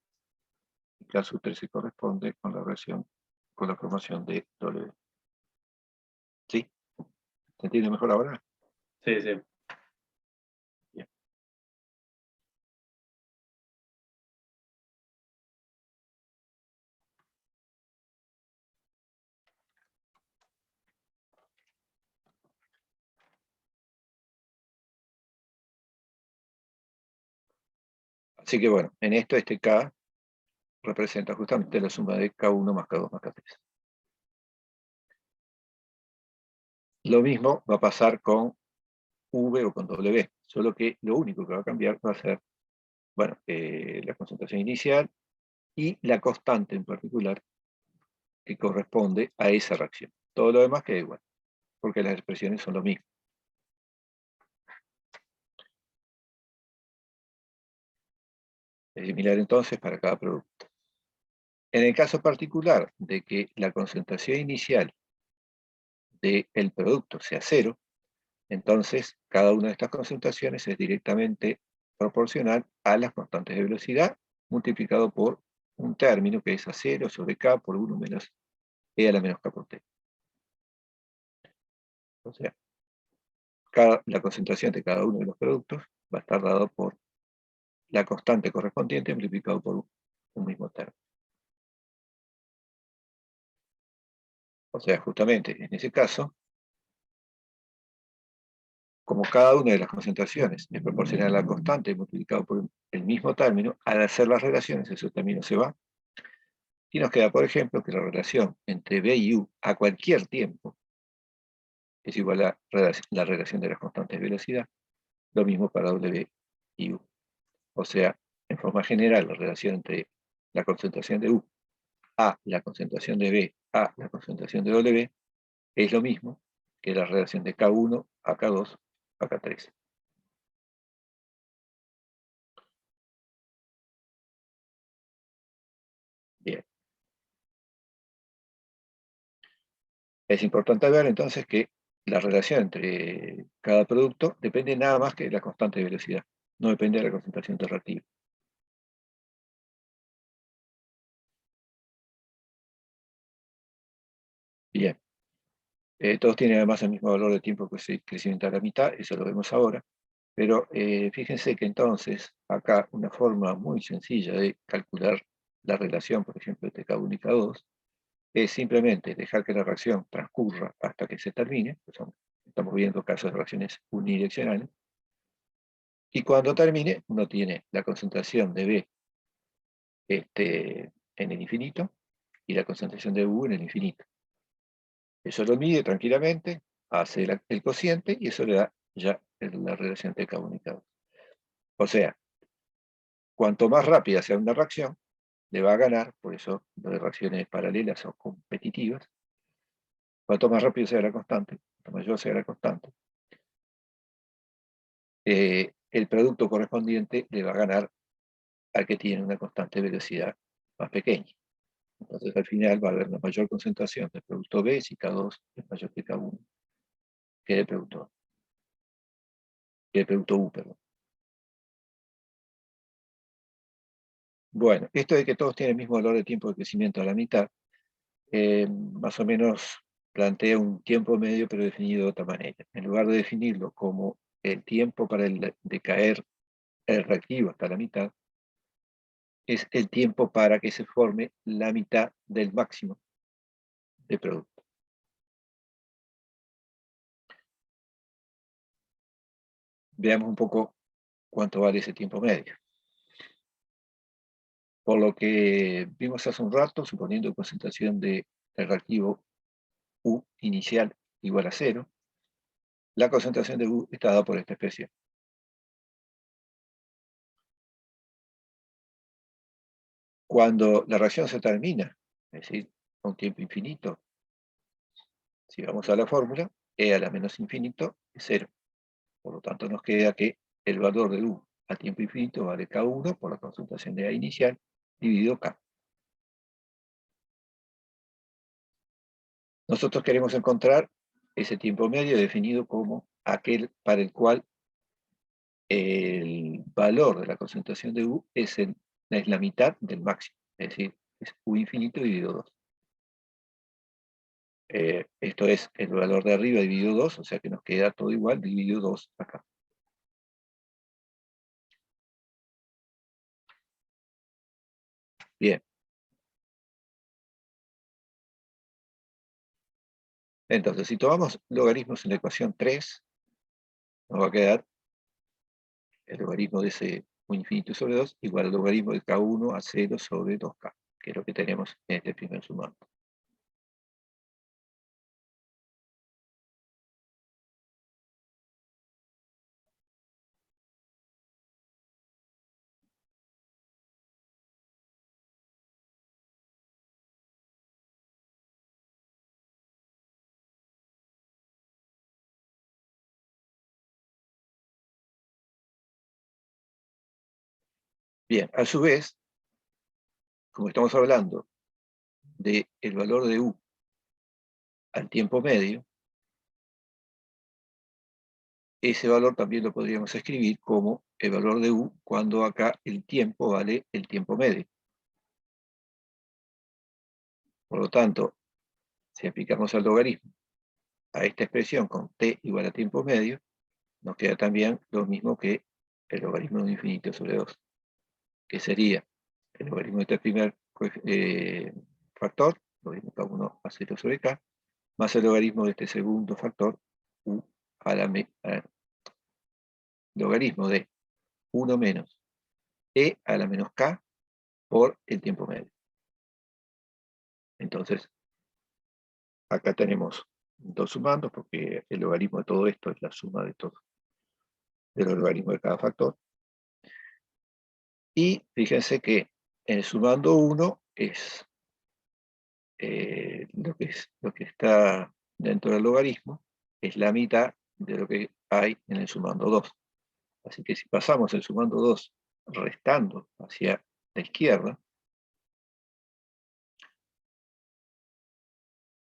y K sub 3 se corresponde con la formación de W. ¿Sí? ¿Se entiende mejor ahora? Sí, sí. Bien. Así que bueno, en esto este K representa justamente la suma de K1 más K2 más K3. Lo mismo va a pasar con V o con W, solo que lo único que va a cambiar va a ser, bueno, la concentración inicial y la constante en particular que corresponde a esa reacción. Todo lo demás queda igual, porque las expresiones son lo mismo. Es similar entonces para cada producto. En el caso particular de que la concentración inicial del producto sea 0, entonces cada una de estas concentraciones es directamente proporcional a las constantes de velocidad multiplicado por un término que es a 0 sobre K por 1 menos E a la menos K por T. O sea, la concentración de cada uno de los productos va a estar dado por la constante correspondiente multiplicado por un mismo término. O sea, justamente en ese caso, como cada una de las concentraciones es proporcional a la constante multiplicado por el mismo término, al hacer las relaciones, ese término se va. Y nos queda, por ejemplo, que la relación entre B y U a cualquier tiempo es igual a la relación de las constantes de velocidad. Lo mismo para W y U. O sea, en forma general, la relación entre la concentración de U a la concentración de B a la concentración de W es lo mismo que la relación de K1 a K2 a K3. Bien. Es importante ver entonces que la relación entre cada producto depende nada más que de la constante de velocidad, no depende de la concentración reactiva. Bien. Todos tienen además el mismo valor de tiempo que se crecimienta a la mitad, eso lo vemos ahora, pero fíjense que entonces acá una forma muy sencilla de calcular la relación, por ejemplo, entre K1 y K2, es simplemente dejar que la reacción transcurra hasta que se termine, estamos viendo casos de reacciones unidireccionales, y cuando termine uno tiene la concentración de B en el infinito y la concentración de U en el infinito. Eso lo mide tranquilamente, hace el cociente y eso le da ya la relación entre K1 y K2. O sea, cuanto más rápida sea una reacción, le va a ganar, por eso las reacciones paralelas son competitivas. Cuanto más rápido sea la constante, cuanto mayor sea la constante, el producto correspondiente le va a ganar al que tiene una constante de velocidad más pequeña. Entonces al final va a haber una mayor concentración del producto B si K2 es mayor que K1, que el producto U, perdón. Bueno, esto de que todos tienen el mismo valor de tiempo de crecimiento a la mitad, más o menos plantea un tiempo medio, pero definido de otra manera. En lugar de definirlo como el tiempo para el decaer el reactivo hasta la mitad, es el tiempo para que se forme la mitad del máximo de producto. Veamos un poco cuánto vale ese tiempo medio. Por lo que vimos hace un rato, suponiendo concentración del reactivo U inicial igual a 0, la concentración de U está dada por esta expresión. Cuando la reacción se termina, es decir, a un tiempo infinito, si vamos a la fórmula, E a la menos infinito es 0. Por lo tanto, nos queda que el valor de U a tiempo infinito vale K1 por la concentración de A inicial dividido K. Nosotros queremos encontrar ese tiempo medio definido como aquel para el cual el valor de la concentración de U es la mitad del máximo, es decir, es U infinito dividido 2. Esto es el valor de arriba dividido 2, o sea que nos queda todo igual, dividido 2 acá. Bien. Entonces, si tomamos logaritmos en la ecuación 3, nos va a quedar el logaritmo de ese U infinito sobre 2 igual al logaritmo de K1 a 0 sobre 2K, que es lo que tenemos en este primer sumando. Bien, a su vez, como estamos hablando del valor de U al tiempo medio, ese valor también lo podríamos escribir como el valor de U cuando acá el tiempo vale el tiempo medio. Por lo tanto, si aplicamos el logaritmo a esta expresión con t igual a tiempo medio, nos queda también lo mismo que el logaritmo de infinito sobre 2, que sería el logaritmo de este primer factor, logaritmo K1 a 0 sobre K, más el logaritmo de este segundo factor, U a la logaritmo de 1 menos E a la menos K por el tiempo medio. Entonces, acá tenemos dos sumandos, porque el logaritmo de todo esto es la suma de todos de los logaritmos de cada factor. Y fíjense que en el sumando 1 es lo que está dentro del logaritmo, es la mitad de lo que hay en el sumando 2. Así que si pasamos el sumando 2 restando hacia la izquierda,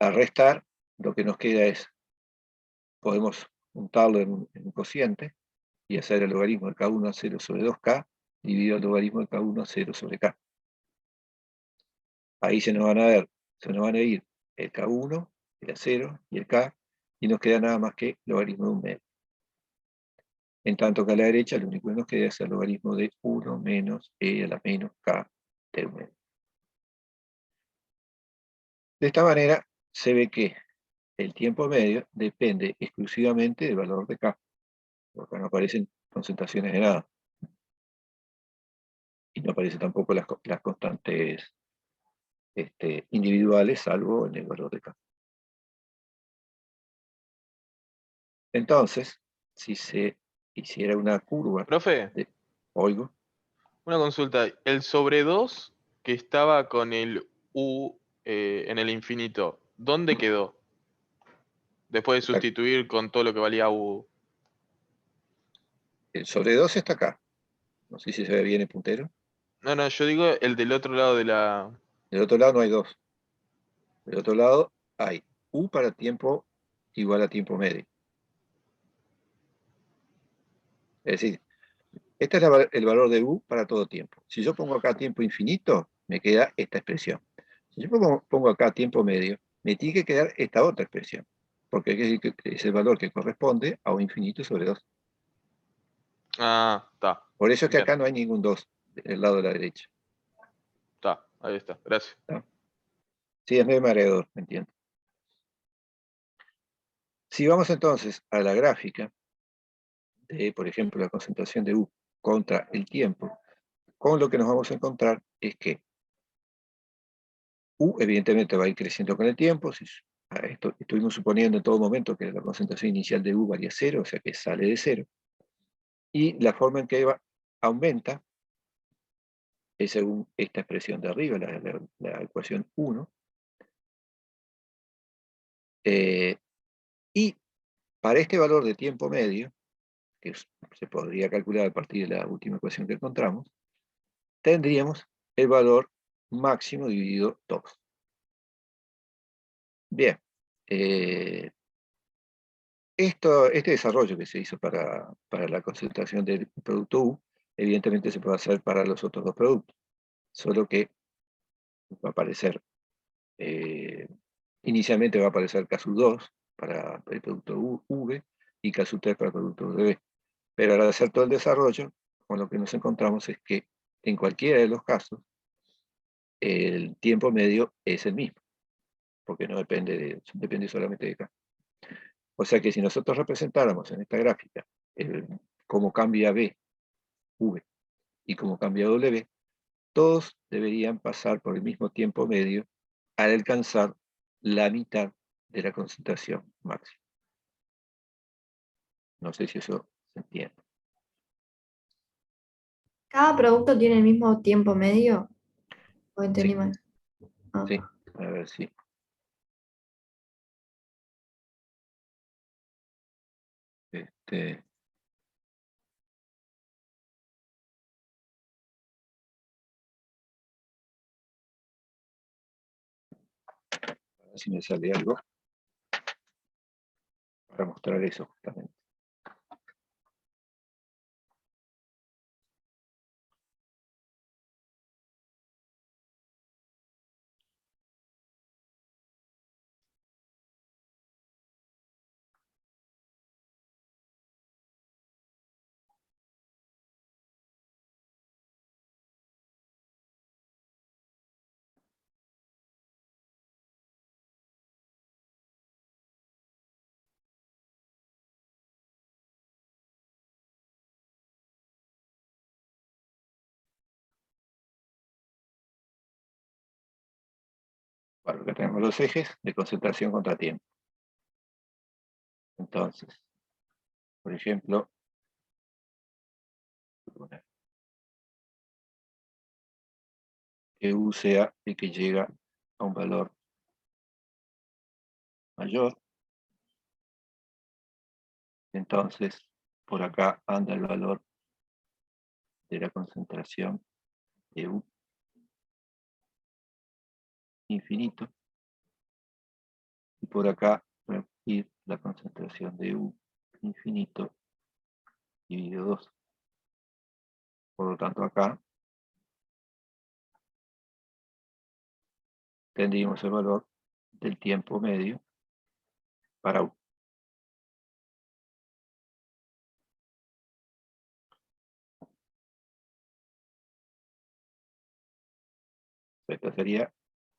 a restar, lo que nos queda es, podemos juntarlo en un cociente y hacer el logaritmo de K1 a 0 sobre 2K dividido el logaritmo de K1 a 0 sobre K. Ahí se nos van a ir el K1, el A0 y el K, y nos queda nada más que logaritmo de un medio. En tanto que a la derecha lo único que nos queda es el logaritmo de 1 menos E a la menos K de un medio. De esta manera se ve que el tiempo medio depende exclusivamente del valor de K, porque no aparecen concentraciones de nada. Y no aparecen tampoco las constantes individuales, salvo en el valor de K. Entonces, si se hiciera una curva Profe, de... Oigo. una consulta. El sobre 2 que estaba con el U en el infinito, ¿dónde quedó? Después de sustituir con todo lo que valía U. El sobre 2 está acá. No sé si se ve bien el puntero. No, no, yo digo el del otro lado de la... Del otro lado no hay 2. Del otro lado hay U para tiempo igual a tiempo medio. Es decir, este es el valor de U para todo tiempo. Si yo pongo acá tiempo infinito, me queda esta expresión. Si yo pongo acá tiempo medio, me tiene que quedar esta otra expresión. Porque es el valor que corresponde a U infinito sobre 2. Ah, está. Por eso es que Bien. acá no hay ningún 2 del lado de la derecha. Está, ahí está. Gracias. ¿No? Sí, es medio mareador, me entiendo. Si vamos entonces a la gráfica de, por ejemplo, la concentración de U contra el tiempo, con lo que nos vamos a encontrar es que U evidentemente va a ir creciendo con el tiempo. Estuvimos suponiendo en todo momento que la concentración inicial de U valía 0, o sea que sale de 0. Y la forma en que aumenta es según esta expresión de arriba, la ecuación 1. Y para este valor de tiempo medio, que se podría calcular a partir de la última ecuación que encontramos, tendríamos el valor máximo dividido 2. Bien. Este desarrollo que se hizo para la concentración del producto U, evidentemente se puede hacer para los otros dos productos, solo que va a aparecer, inicialmente va a aparecer CASU2 para el producto V y CASU3 para el producto UDB. Pero al hacer todo el desarrollo, con lo que nos encontramos es que en cualquiera de los casos, el tiempo medio es el mismo, porque no depende solamente de K. O sea que si nosotros representáramos en esta gráfica cómo cambia V y cómo cambia W, todos deberían pasar por el mismo tiempo medio al alcanzar la mitad de la concentración máxima. No sé si eso se entiende. ¿Cada producto tiene el mismo tiempo medio? ¿O entendí Sí. mal? Ah. Sí, a ver si. A ver si me sale algo para mostrar eso justamente. Bueno, acá tenemos los ejes de concentración contra tiempo. Entonces, por ejemplo, que U sea el que llega a un valor mayor. Entonces, por acá anda el valor de la concentración de U infinito. Y por acá va a ir la concentración de U infinito dividido 2. Por lo tanto, acá tendríamos el valor del tiempo medio para U. Esta sería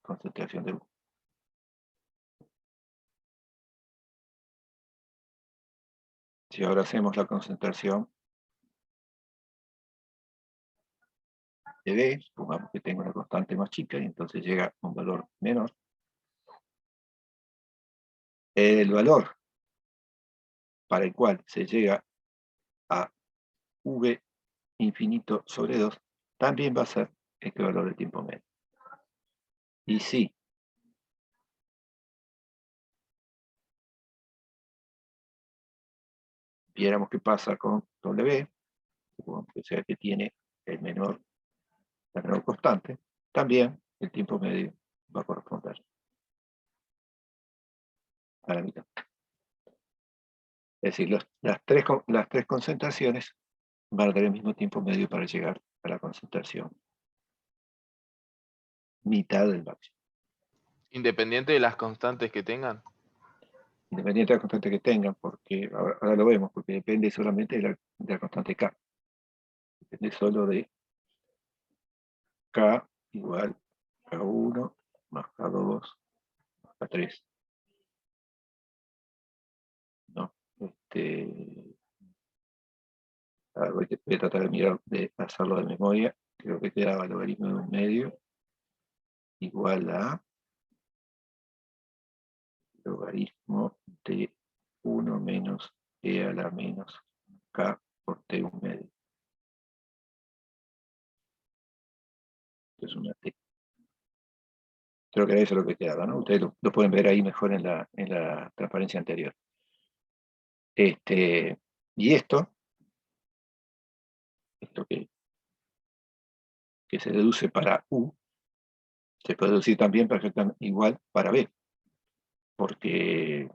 concentración de U. Si ahora hacemos la concentración de B, supongamos que tengo una constante más chica y entonces llega a un valor menor, el valor para el cual se llega a V infinito sobre 2 también va a ser este valor de tiempo medio. Y si viéramos qué pasa con W, supongamos que sea que tiene la menor constante, también el tiempo medio va a corresponder a la mitad. Es decir, las tres concentraciones van a tener el mismo tiempo medio para llegar a la concentración mitad del máximo. Independiente de las constantes que tengan. Independiente de la constante que tengan, porque ahora lo vemos, porque depende solamente de la constante K. Depende solo de K igual K1 más K2 más K3. ¿No? Voy a tratar de hacerlo de memoria creo que quedaba logaritmo de 1/2 igual a logaritmo de 1 menos e a la menos k por t 1/2. Es una t. Creo que eso es lo que quedaba, ¿no? Ustedes lo pueden ver ahí mejor en la transparencia anterior. Y esto que se deduce para U, se puede deducir también perfectamente igual para B, porque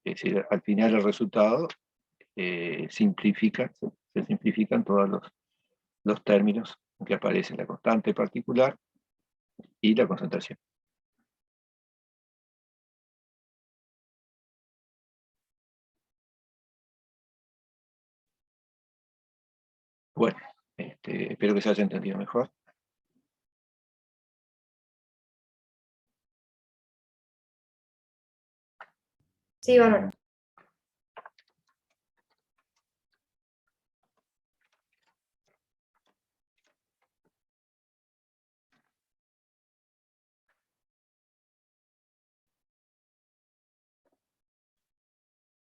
es decir, al final el resultado se simplifican todos los términos en que aparece la constante particular y la concentración. Bueno, espero que se haya entendido mejor. Sí, bárbaro.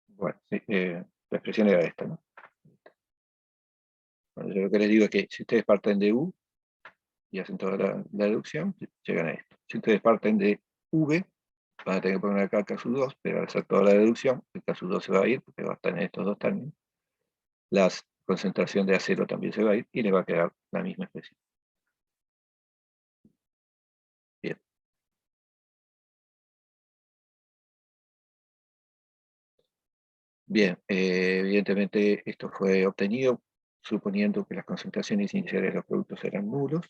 Bueno, sí, la expresión era esta, ¿no? Bueno, yo lo que les digo es que si ustedes parten de U y hacen toda la deducción, llegan a esto. Si ustedes parten de V, van a tener que poner acá K2, pero al hacer toda la deducción, el K2 se va a ir, porque va a estar en estos dos términos. La concentración de A0 también se va a ir, y les va a quedar la misma expresión. Bien. Bien, evidentemente esto fue obtenido suponiendo que las concentraciones iniciales de los productos eran nulos,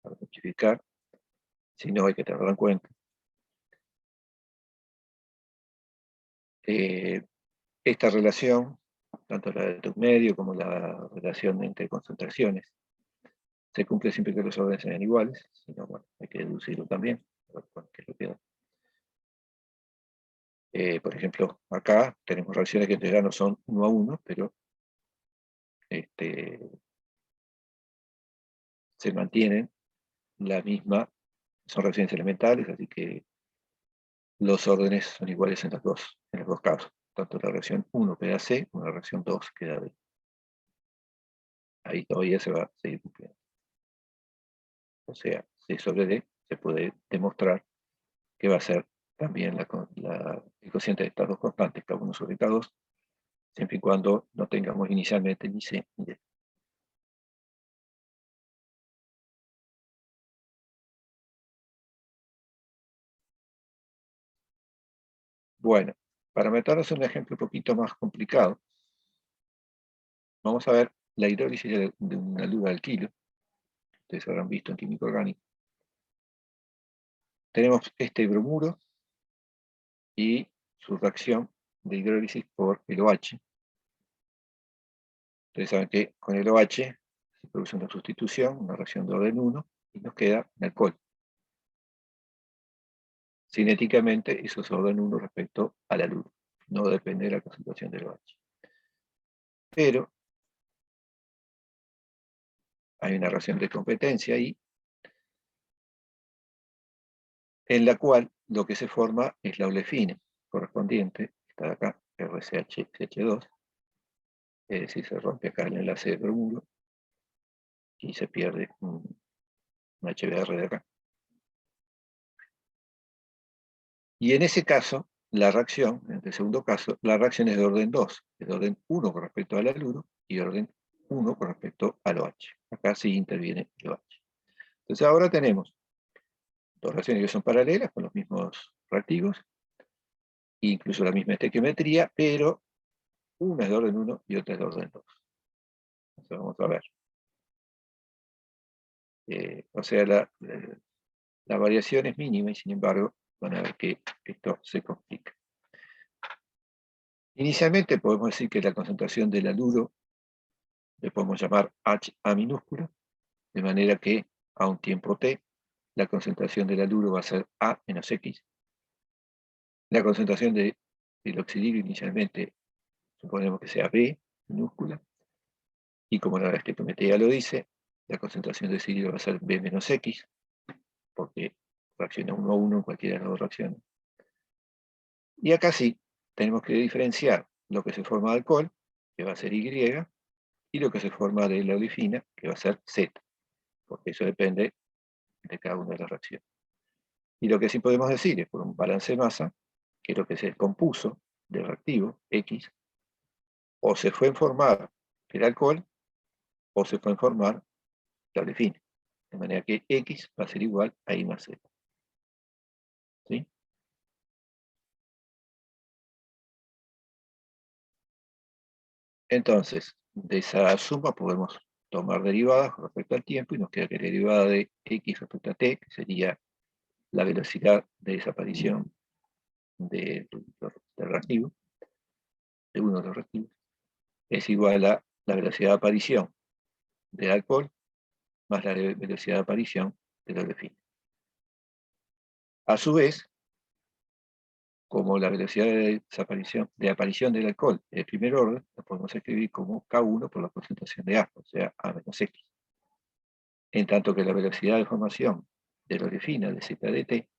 para justificar, si no hay que tenerlo en cuenta. Esta relación, tanto la del medio como la relación entre concentraciones, se cumple siempre que los órdenes sean iguales, si no, bueno, hay que deducirlo también, a ver qué es lo que da. Por ejemplo, acá tenemos relaciones que ya no son 1 a 1, pero se mantienen la misma, son relaciones elementales, así que los órdenes son iguales en los dos casos. Tanto la reacción 1 queda C, como la reacción 2 queda B. Ahí todavía se va a seguir cumpliendo. O sea, C sobre D se puede demostrar que va a ser también el cociente de estas dos constantes, K1 sobre K2, siempre y cuando no tengamos inicialmente ni C ni D. Bueno, para meternos en un ejemplo un poquito más complicado, vamos a ver la hidrólisis de una luz al kilo. Ustedes habrán visto en química orgánica. Tenemos este bromuro y su reacción de hidrólisis por el OH. Ustedes saben que con el OH se produce una sustitución, una reacción de orden 1, y nos queda un alcohol. Cinéticamente, eso es orden 1 respecto a la luz. No depende de la concentración del OH. Pero hay una reacción de competencia ahí, en la cual lo que se forma es la olefina correspondiente, está acá, RCH2, es decir, se rompe acá el enlace de bromuro y se pierde un HBr de acá. Y en ese caso, la reacción, en el segundo caso, la reacción es de orden 2, es de orden 1 con respecto al aluro y orden 1 con respecto al OH. Acá sí interviene el OH. Entonces ahora tenemos dos reacciones que son paralelas, con los mismos reactivos, incluso la misma estequiometría, pero una es de orden 1 y otra es de orden 2. Entonces vamos a ver. O sea, la variación es mínima y sin embargo van a ver que esto se complica. Inicialmente podemos decir que la concentración del aluro le podemos llamar HA minúscula, de manera que a un tiempo t, la concentración del aluro va a ser A menos X. La concentración del oxidilo inicialmente suponemos que sea B minúscula, Y como la estequiometría lo dice, la concentración de ese hilo va a ser B menos X, porque reacciona 1 a 1 en cualquiera de las dos reacciones. Y acá sí, tenemos que diferenciar lo que se forma de alcohol, que va a ser Y, y lo que se forma de la olefina, que va a ser Z, porque eso depende de cada una de las reacciones. Y lo que sí podemos decir es, por un balance de masa, que lo que se compuso del reactivo, X, o se fue en formar el alcohol, o se fue en formar la olefina. De manera que X va a ser igual a I más Z. ¿Sí? Entonces, de esa suma podemos tomar derivadas con respecto al tiempo y nos queda que la derivada de X respecto a T, que sería la velocidad de desaparición del reactivo, de uno de los reactivos, es igual a la velocidad de aparición del alcohol más la velocidad de aparición de la olefina. A su vez, como la velocidad de aparición del alcohol es de primer orden, lo podemos escribir como K1 por la concentración de A, o sea, A menos X. En tanto que la velocidad de formación de la olefina de Z de T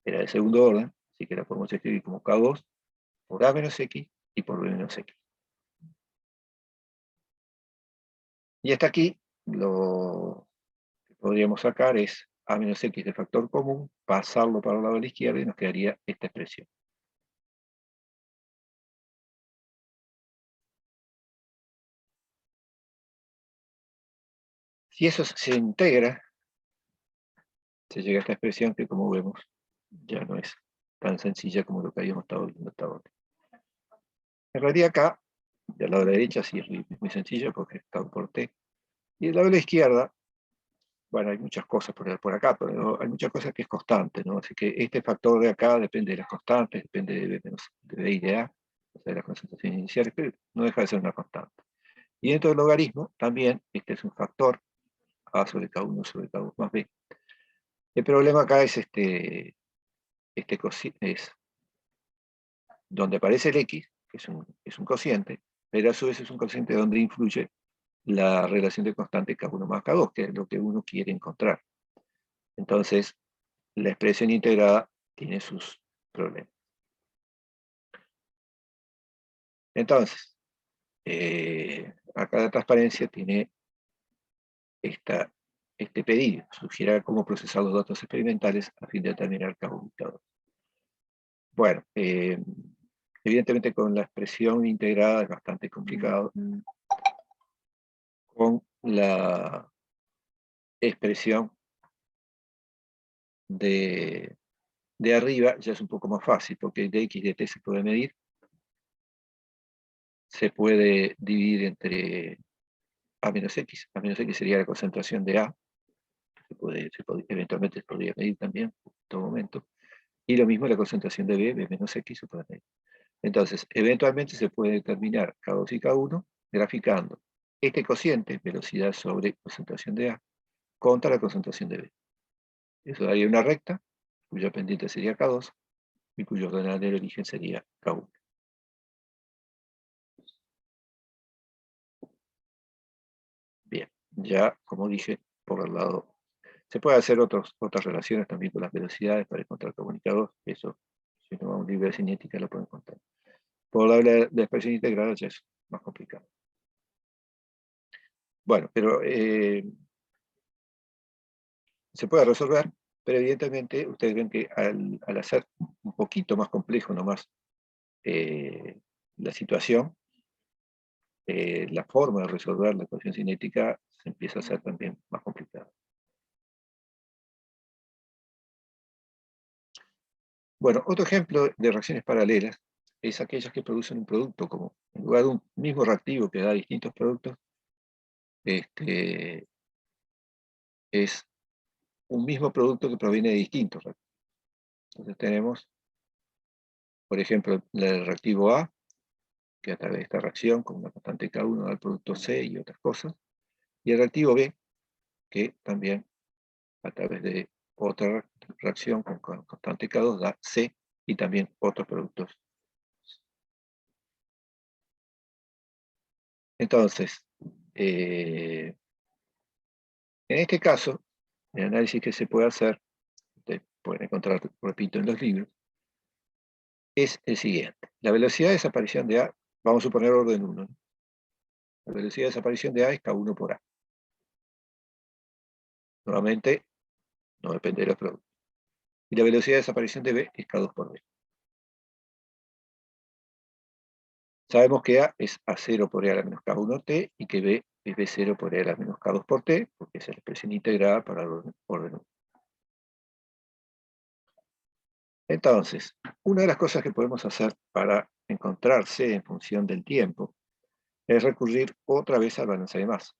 era de segundo orden, así que la podemos escribir como K2 por A menos X y por B menos X. Y hasta aquí lo que podríamos sacar es A menos X de factor común, pasarlo para el lado de la izquierda y nos quedaría esta expresión. Si eso se integra, se llega a esta expresión que, como vemos, ya no es tan sencilla como lo que habíamos estado viendo hasta ahora. En realidad acá, del lado de la derecha sí es muy sencilla porque está por T. Y del lado de la izquierda, bueno, hay muchas cosas por acá, pero hay muchas cosas que es constante, ¿no? Así que este factor de acá depende de las constantes, depende de B y de A, o sea, de las concentraciones iniciales, pero no deja de ser una constante. Y dentro del logaritmo, también, este es un factor, A sobre K1 sobre K2 más B. El problema acá es es donde aparece el X, que es un cociente, pero a su vez es un cociente donde influye la relación de constante K1 más K2, que es lo que uno quiere encontrar. Entonces, la expresión integrada tiene sus problemas. Entonces, acá la transparencia tiene este pedido, sugiere cómo procesar los datos experimentales a fin de determinar K1 y K2. Bueno, evidentemente con la expresión integrada es bastante complicado. Con la expresión de arriba ya es un poco más fácil, porque de X y de T se puede medir, se puede dividir entre A menos X. A menos X sería la concentración de A, eventualmente se podría medir también en todo momento, y lo mismo la concentración de B menos X se puede medir. Entonces, eventualmente se puede determinar K2 y K1 graficando este cociente, velocidad sobre concentración de A, contra la concentración de B. Eso daría una recta, cuya pendiente sería K2, y cuyo ordenador del origen sería K1. Bien, ya, como dije, por el lado... Se puede hacer otras relaciones también con las velocidades para encontrar comunicados, eso, si no va a un libro de cinética lo pueden encontrar. Por la expresión integrada ya es más complicado. Bueno, pero se puede resolver, pero evidentemente ustedes ven que al hacer un poquito más complejo nomás la situación, la forma de resolver la ecuación cinética se empieza a hacer también más complicada. Bueno, otro ejemplo de reacciones paralelas es aquellas que producen un producto, como en lugar de un mismo reactivo que da distintos productos, es un mismo producto que proviene de distintos reactivos. Entonces tenemos, por ejemplo, el reactivo A, que a través de esta reacción con una constante K1 da el producto C y otras cosas, y el reactivo B, que también a través de otra reacción con constante K2 da C y también otros productos. Entonces, En este caso, el análisis que se puede hacer, ustedes pueden encontrar, repito, en los libros, es el siguiente. La velocidad de desaparición de A, vamos a suponer orden 1, ¿no? La velocidad de desaparición de A es K1 por A. Nuevamente, no depende de los productos. Y la velocidad de desaparición de B es K2 por B. Sabemos que A es A0 por E a la menos K1T y que B es B0 por E a la menos K2 por T, porque es la expresión integrada para el orden 1. Entonces, una de las cosas que podemos hacer para encontrar C en función del tiempo es recurrir otra vez al balance de masa.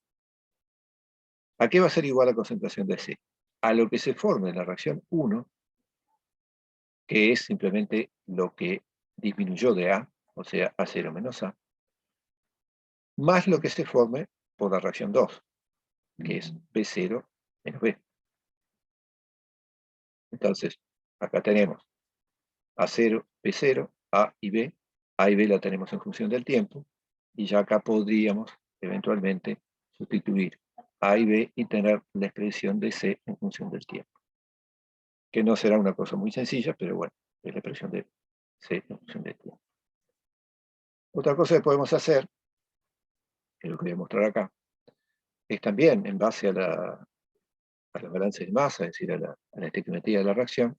¿A qué va a ser igual la concentración de C? A lo que se forme en la reacción 1, que es simplemente lo que disminuyó de A, o sea, A0 menos A, más lo que se forme por la reacción 2, que es B0 menos B. Entonces, acá tenemos A0, B0, A y B. A y B la tenemos en función del tiempo, y ya acá podríamos eventualmente sustituir A y B y tener la expresión de C en función del tiempo. Que no será una cosa muy sencilla, pero bueno, es la expresión de C en función del tiempo. Otra cosa que podemos hacer, que lo que voy a mostrar acá, es también en base a la balance de masa, es decir, a la estequiometría de la reacción,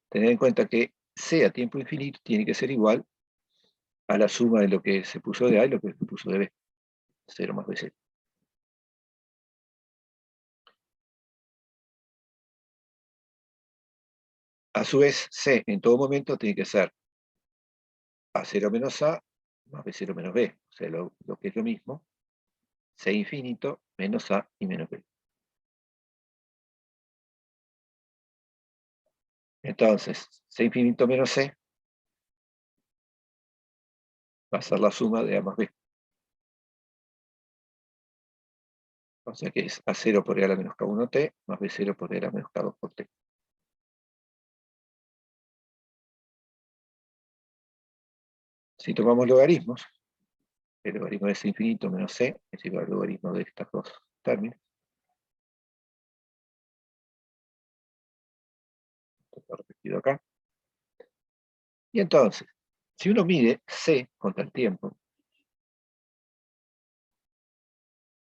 tener en cuenta que C a tiempo infinito tiene que ser igual a la suma de lo que se puso de A y lo que se puso de B. 0 más B0. A su vez, C en todo momento tiene que ser A0 menos A más B0 menos B. O sea, lo que es lo mismo, C infinito menos A y menos B. Entonces, C infinito menos C va a ser la suma de A más B. O sea que es A0 por E a la menos K1T más B0 por E a la menos K2 por T. Si tomamos logaritmos, el logaritmo de C infinito menos C es igual al logaritmo de estos dos términos. Esto está repetido acá. Y entonces, si uno mide C contra el tiempo,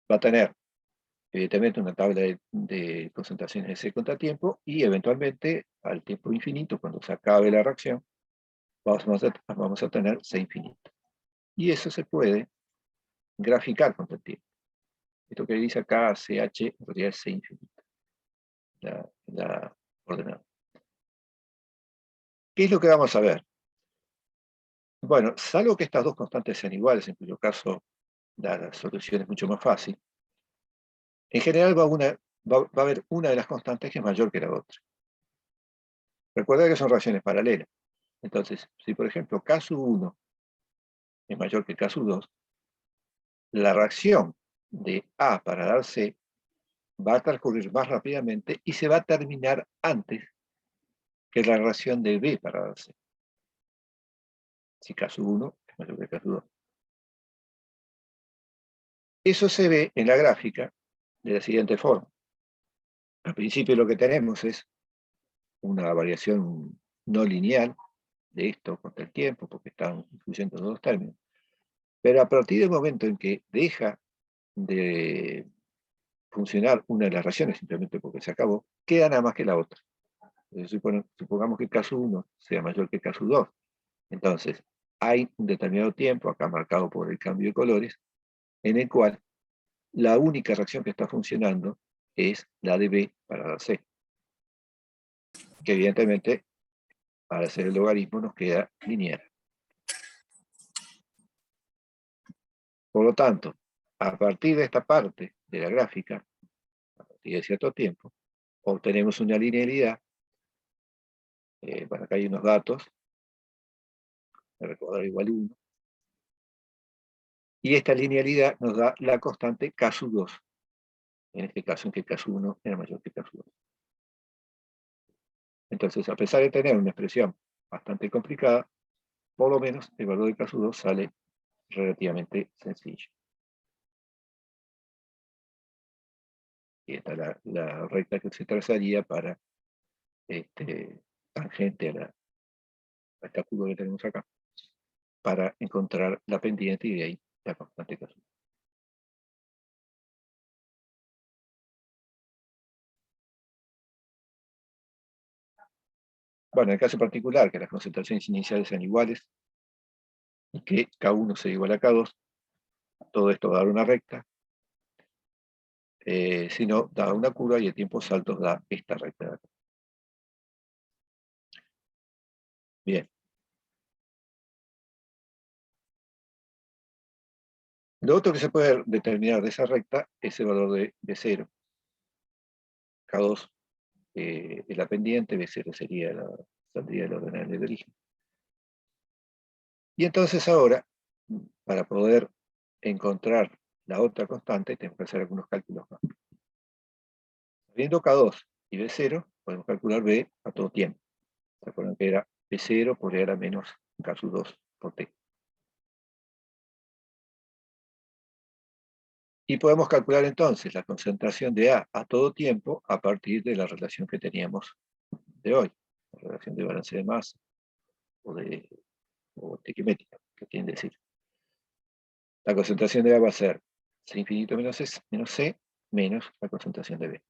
va a tener evidentemente una tabla de concentraciones de C contra tiempo y eventualmente al tiempo infinito, cuando se acabe la reacción, vamos a tener C infinito. Y eso se puede graficar contra el tiempo. Esto que dice acá, CH, en realidad es C infinito, la ordenada. ¿Qué es lo que vamos a ver? Bueno, salvo que estas dos constantes sean iguales, en cuyo caso la solución es mucho más fácil, en general va a haber una de las constantes que es mayor que la otra. Recuerda que son reacciones paralelas. Entonces, si por ejemplo K1 es mayor que K2, la reacción de A para dar C va a transcurrir más rápidamente y se va a terminar antes que la reacción de B para dar C. Si K1 es mayor que K2. Eso se ve en la gráfica de la siguiente forma. Al principio lo que tenemos es una variación no lineal de esto contra el tiempo, porque están influyendo los dos términos. Pero a partir del momento en que deja de funcionar una de las reacciones, simplemente porque se acabó, queda nada más que la otra. Supongamos que K1 sea mayor que K2. Entonces, hay un determinado tiempo, acá marcado por el cambio de colores, en el cual la única reacción que está funcionando es la de B para dar C. Que evidentemente, para hacer el logaritmo, nos queda lineal. Por lo tanto, a partir de esta parte de la gráfica, a partir de cierto tiempo, obtenemos una linealidad. Bueno, acá hay unos datos. Me recordar igual 1. Y esta linealidad nos da la constante K2. En este caso, en que K1 era mayor que K2. Entonces, a pesar de tener una expresión bastante complicada, por lo menos el valor de K2 sale relativamente sencillo. Y esta es la recta que se trazaría para tangente a esta curva que tenemos acá, para encontrar la pendiente y de ahí la constante K. Bueno, en el caso particular, que las concentraciones iniciales sean iguales y que K1 sea igual a K2, todo esto va a dar una recta. Si no, da una curva y el tiempo saltos da esta recta de acá. Bien. Lo otro que se puede determinar de esa recta es el valor de B0. K2 es la pendiente, B0 saldría el ordenal del origen. Y entonces ahora, para poder encontrar la otra constante, tenemos que hacer algunos cálculos más. Sabiendo K2 y B0, podemos calcular B a todo tiempo. ¿Se acuerdan que era B0 por E a la menos K2 por T? Y podemos calcular entonces la concentración de A todo tiempo a partir de la relación que teníamos de hoy, la relación de balance de masa o estequiométrica, que quieren decir. La concentración de A va a ser C infinito menos C menos la concentración de B.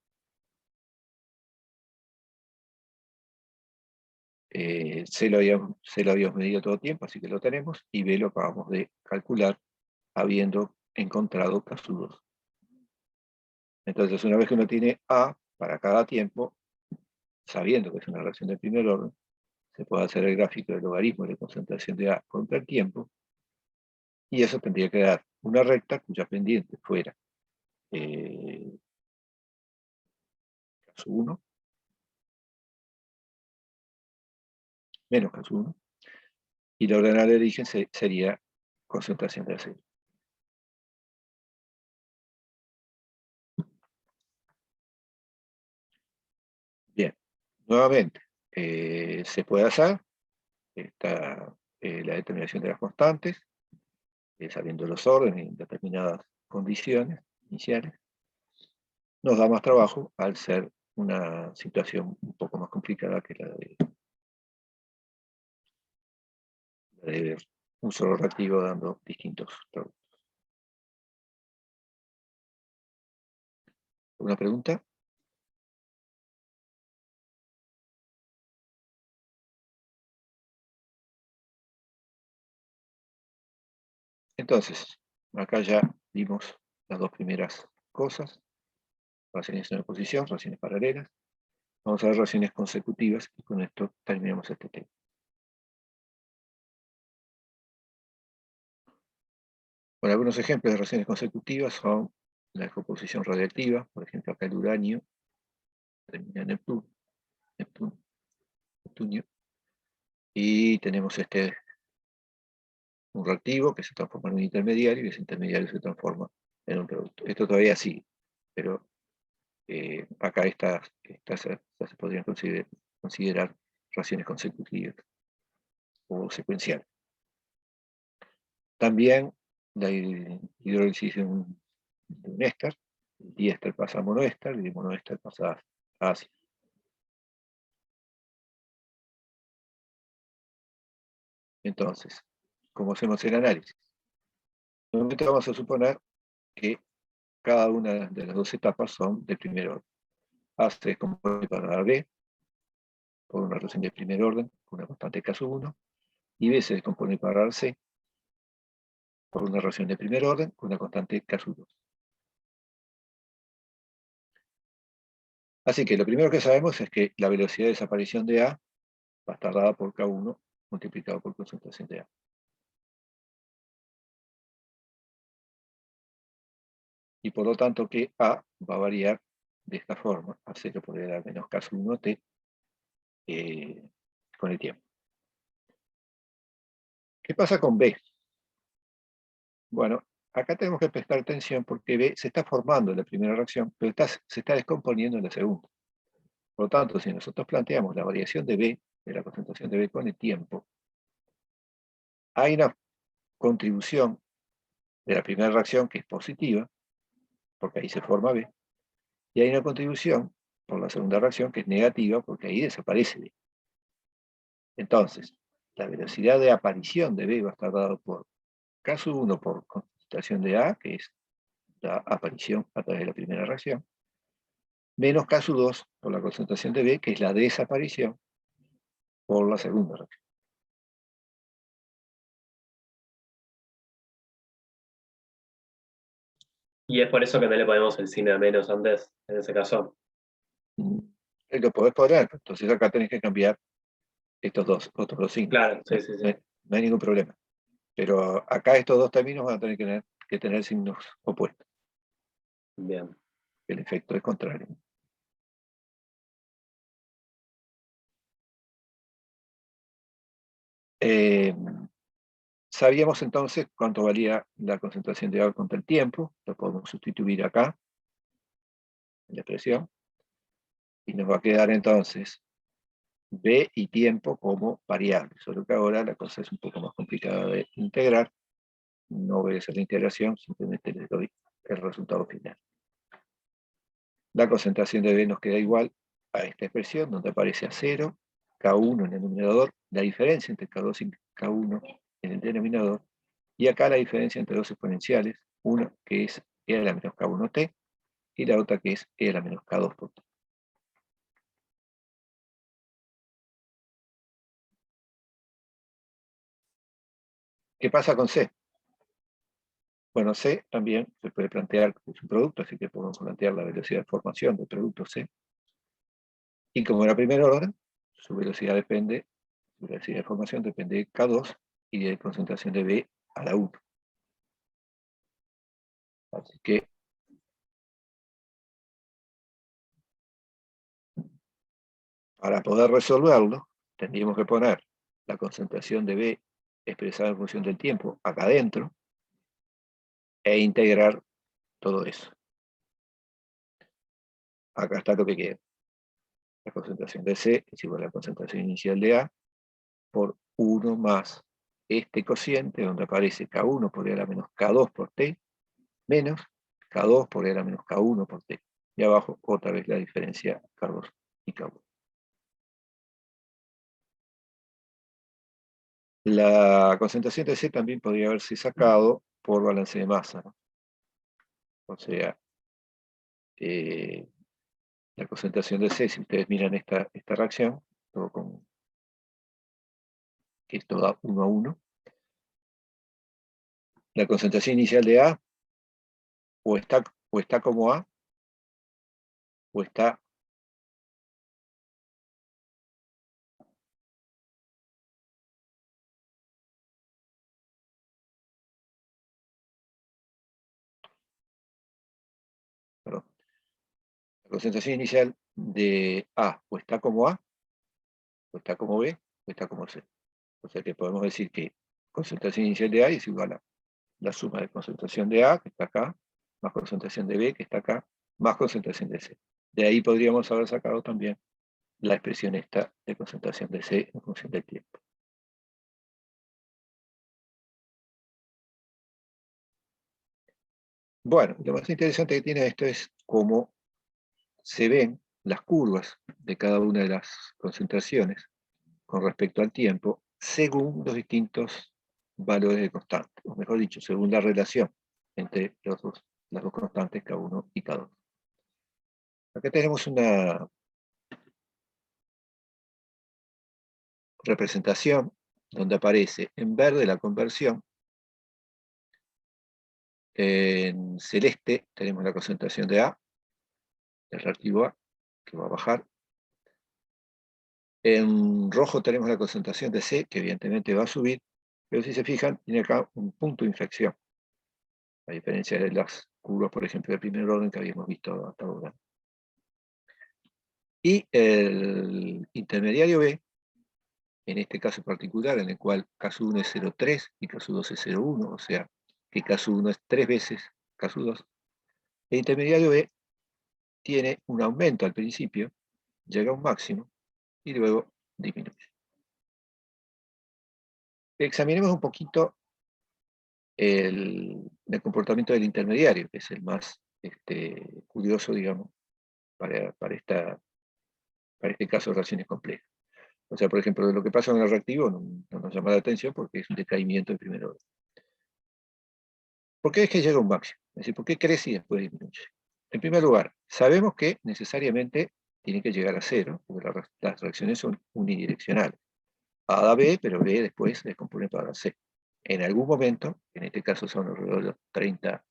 C lo habíamos medido todo tiempo, así que lo tenemos, y B lo acabamos de calcular habiendo encontrado K2. Entonces, una vez que uno tiene A para cada tiempo, sabiendo que es una relación de primer orden, se puede hacer el gráfico del logaritmo de la concentración de A contra el tiempo, y eso tendría que dar una recta cuya pendiente fuera K1 menos K1, y la ordenal de origen sería concentración de acero. Bien, nuevamente, se puede hacer la determinación de las constantes, sabiendo los órdenes en determinadas condiciones iniciales. Nos da más trabajo al ser una situación un poco más complicada que la de un solo reactivo dando distintos productos. ¿Una pregunta? Entonces, acá ya vimos las dos primeras cosas: relaciones en oposición, relaciones paralelas. Vamos a ver relaciones consecutivas y con esto terminamos este tema. Bueno, algunos ejemplos de relaciones consecutivas son la descomposición radiactiva, por ejemplo acá el uranio termina en Neptunio, y tenemos un reactivo que se transforma en un intermediario y ese intermediario se transforma en un producto. Esto todavía sigue, pero acá estas se podrían considerar relaciones consecutivas o secuenciales. También la hidrólisis de un éster, el diéster pasa a monoéster y de monoéster pasa a ácido. Entonces, ¿cómo hacemos el análisis? Normalmente vamos a suponer que cada una de las dos etapas son de primer orden. A se descompone para B por una relación de primer orden, con una constante K1, y B se descompone para C por una relación de primer orden, con una constante K2. Así que lo primero que sabemos es que la velocidad de desaparición de A va a estar dada por K1 multiplicado por concentración de A. Y por lo tanto que A va a variar de esta forma, a 0 por E a la menos K1T, con el tiempo. ¿Qué pasa con B? Bueno, acá tenemos que prestar atención porque B se está formando en la primera reacción, pero se está descomponiendo en la segunda. Por lo tanto, si nosotros planteamos la variación de B, de la concentración de B con el tiempo, hay una contribución de la primera reacción que es positiva, porque ahí se forma B, Y hay una contribución por la segunda reacción que es negativa, porque ahí desaparece B. Entonces, la velocidad de aparición de B va a estar dada por K1 por concentración de A, que es la aparición a través de la primera reacción, menos K2 por la concentración de B, que es la desaparición por la segunda reacción. Y es por eso que no le ponemos el signo de menos antes, en ese caso. Lo podés poner, entonces acá tenés que cambiar estos otros dos signos. Claro, sí, sí, sí. No hay ningún problema. Pero acá estos dos términos van a tener que tener signos opuestos. Bien. El efecto es contrario. Sabíamos entonces cuánto valía la concentración de agua contra el tiempo. Lo podemos sustituir acá, en la expresión. Y nos va a quedar entonces B y tiempo como variables. Solo que ahora la cosa es un poco más complicada de integrar. No voy a hacer la integración, simplemente les doy el resultado final. La concentración de B nos queda igual a esta expresión, donde aparece a 0, K1 en el numerador, la diferencia entre K2 y K1 en el denominador, y acá la diferencia entre dos exponenciales, una que es e a la menos K1t, y la otra que es e a la menos K2 por t. ¿Qué pasa con C? Bueno, C también se puede plantear como un producto, así que podemos plantear la velocidad de formación del producto C. Y como era primer orden, su velocidad de formación depende de K2 y de concentración de B a la 1. Así que para poder resolverlo, tendríamos que poner la concentración de B expresada en función del tiempo acá adentro e integrar todo eso. Acá está lo que queda. La concentración de C es igual a la concentración inicial de A por 1 más este cociente donde aparece K1 por E a la menos K2 por T menos K2 por E a la menos K1 por T. Y abajo otra vez la diferencia K2 y K1. La concentración de C también podría haberse sacado por balance de masa, ¿no? O sea, la concentración de C, si ustedes miran esta reacción, todo que es toda 1 a 1, la concentración inicial de A o está como A, o está perdón, la concentración inicial de A o está como A, o está como B, o está como C. O sea que podemos decir que concentración inicial de A es igual a la suma de concentración de A, que está acá, más concentración de B, que está acá, más concentración de C. De ahí podríamos haber sacado también la expresión esta de concentración de C en función del tiempo. Bueno, lo más interesante que tiene esto es cómo se ven las curvas de cada una de las concentraciones con respecto al tiempo según los distintos valores de constante, o mejor dicho, según la relación entre las dos constantes K1 y K2. Acá tenemos una representación donde aparece en verde la conversión, en celeste tenemos la concentración de A, el reactivo A, que va a bajar. En rojo tenemos la concentración de C, que evidentemente va a subir, pero si se fijan, tiene acá un punto de inflexión, a diferencia de las curvas, por ejemplo, del primer orden que habíamos visto hasta ahora. Y el intermediario B, en este caso particular, en el cual K1 es 0,3 y K2 es 0,1, o sea, que K1 es 3 veces K2, el intermediario B tiene un aumento al principio, llega a un máximo, y luego disminuye. Examinemos un poquito el comportamiento del intermediario, que es el más curioso, digamos, para este caso de reacciones complejas. O sea, por ejemplo, lo que pasa en el reactivo no nos llama la atención porque es un decaimiento en primer orden. ¿Por qué es que llega a un máximo? Es decir, ¿por qué crece y después disminuye? En primer lugar, sabemos que necesariamente tiene que llegar a cero, porque las reacciones son unidireccionales. A da B, pero B después se descompone para C. En algún momento, en este caso son alrededor de los 30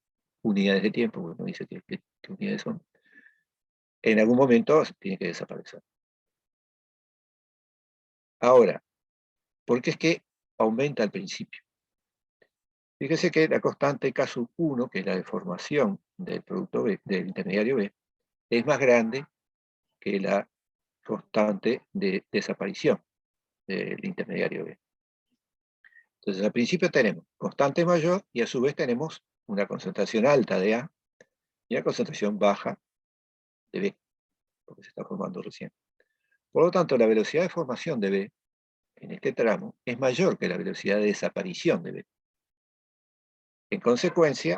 unidades de tiempo, porque no dice qué unidades son, en algún momento tiene que desaparecer. Ahora, ¿por qué es que aumenta al principio? Fíjese que la constante K sub 1, que es la deformación del producto B, del intermediario B, es más grande que la constante de desaparición del intermediario B. Entonces, al principio tenemos constante mayor y a su vez tenemos una concentración alta de A y una concentración baja de B, porque se está formando recién. Por lo tanto, la velocidad de formación de B en este tramo es mayor que la velocidad de desaparición de B. En consecuencia,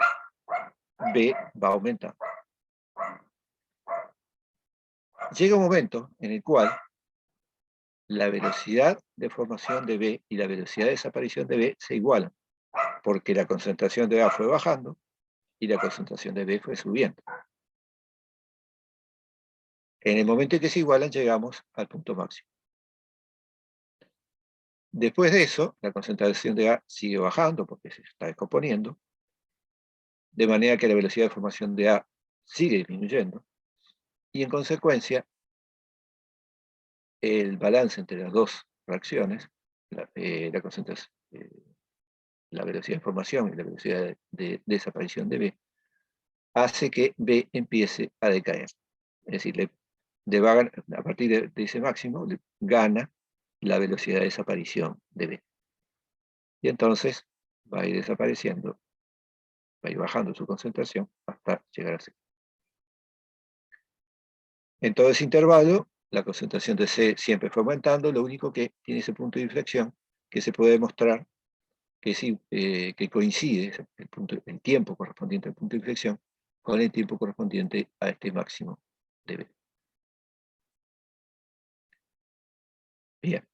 B va aumentando. Llega un momento en el cual la velocidad de formación de B y la velocidad de desaparición de B se igualan, porque la concentración de A fue bajando y la concentración de B fue subiendo. En el momento en que se igualan, llegamos al punto máximo. Después de eso, la concentración de A sigue bajando porque se está descomponiendo, de manera que la velocidad de formación de A sigue disminuyendo, y en consecuencia, el balance entre las dos reacciones, la velocidad de formación y la velocidad de desaparición de B, hace que B empiece a decaer. Es decir, a partir de ese máximo, gana la velocidad de desaparición de B. Y entonces va a ir desapareciendo, va a ir bajando su concentración hasta llegar a C. En todo ese intervalo, la concentración de C siempre fue aumentando, lo único que tiene ese punto de inflexión que se puede demostrar que coincide el tiempo correspondiente al punto de inflexión con el tiempo correspondiente a este máximo de B. Bien.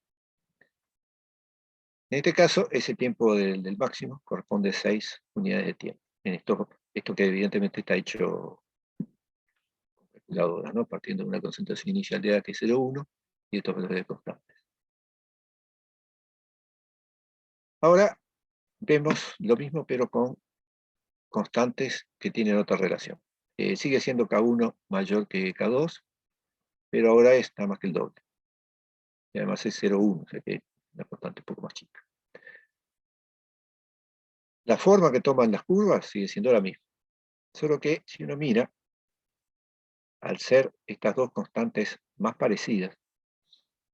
En este caso, ese tiempo del máximo corresponde a 6 unidades de tiempo. En esto que evidentemente está hecho con calculadora, ¿no? Partiendo de una concentración inicial de A que es 0,1 y estos valores constantes. Ahora vemos lo mismo pero con constantes que tienen otra relación. Sigue siendo K1 mayor que K2, pero ahora es nada más que el doble. Y además es 0,1, o sea que es una constante un poco más chica. La forma que toman las curvas sigue siendo la misma. Solo que si uno mira, al ser estas dos constantes más parecidas,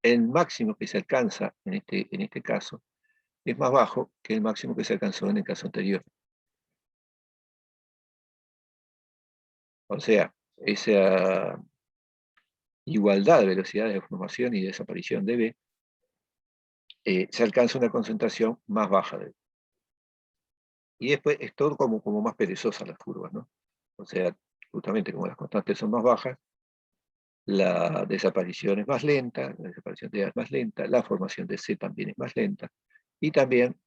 el máximo que se alcanza en este caso es más bajo que el máximo que se alcanzó en el caso anterior. O sea, esa igualdad de velocidades de formación y desaparición de B, se alcanza una concentración más baja de B. Y después es todo como más perezosa las curvas, ¿no? O sea, justamente como las constantes son más bajas, la desaparición es más lenta, la desaparición de A es más lenta, la formación de C también es más lenta, y también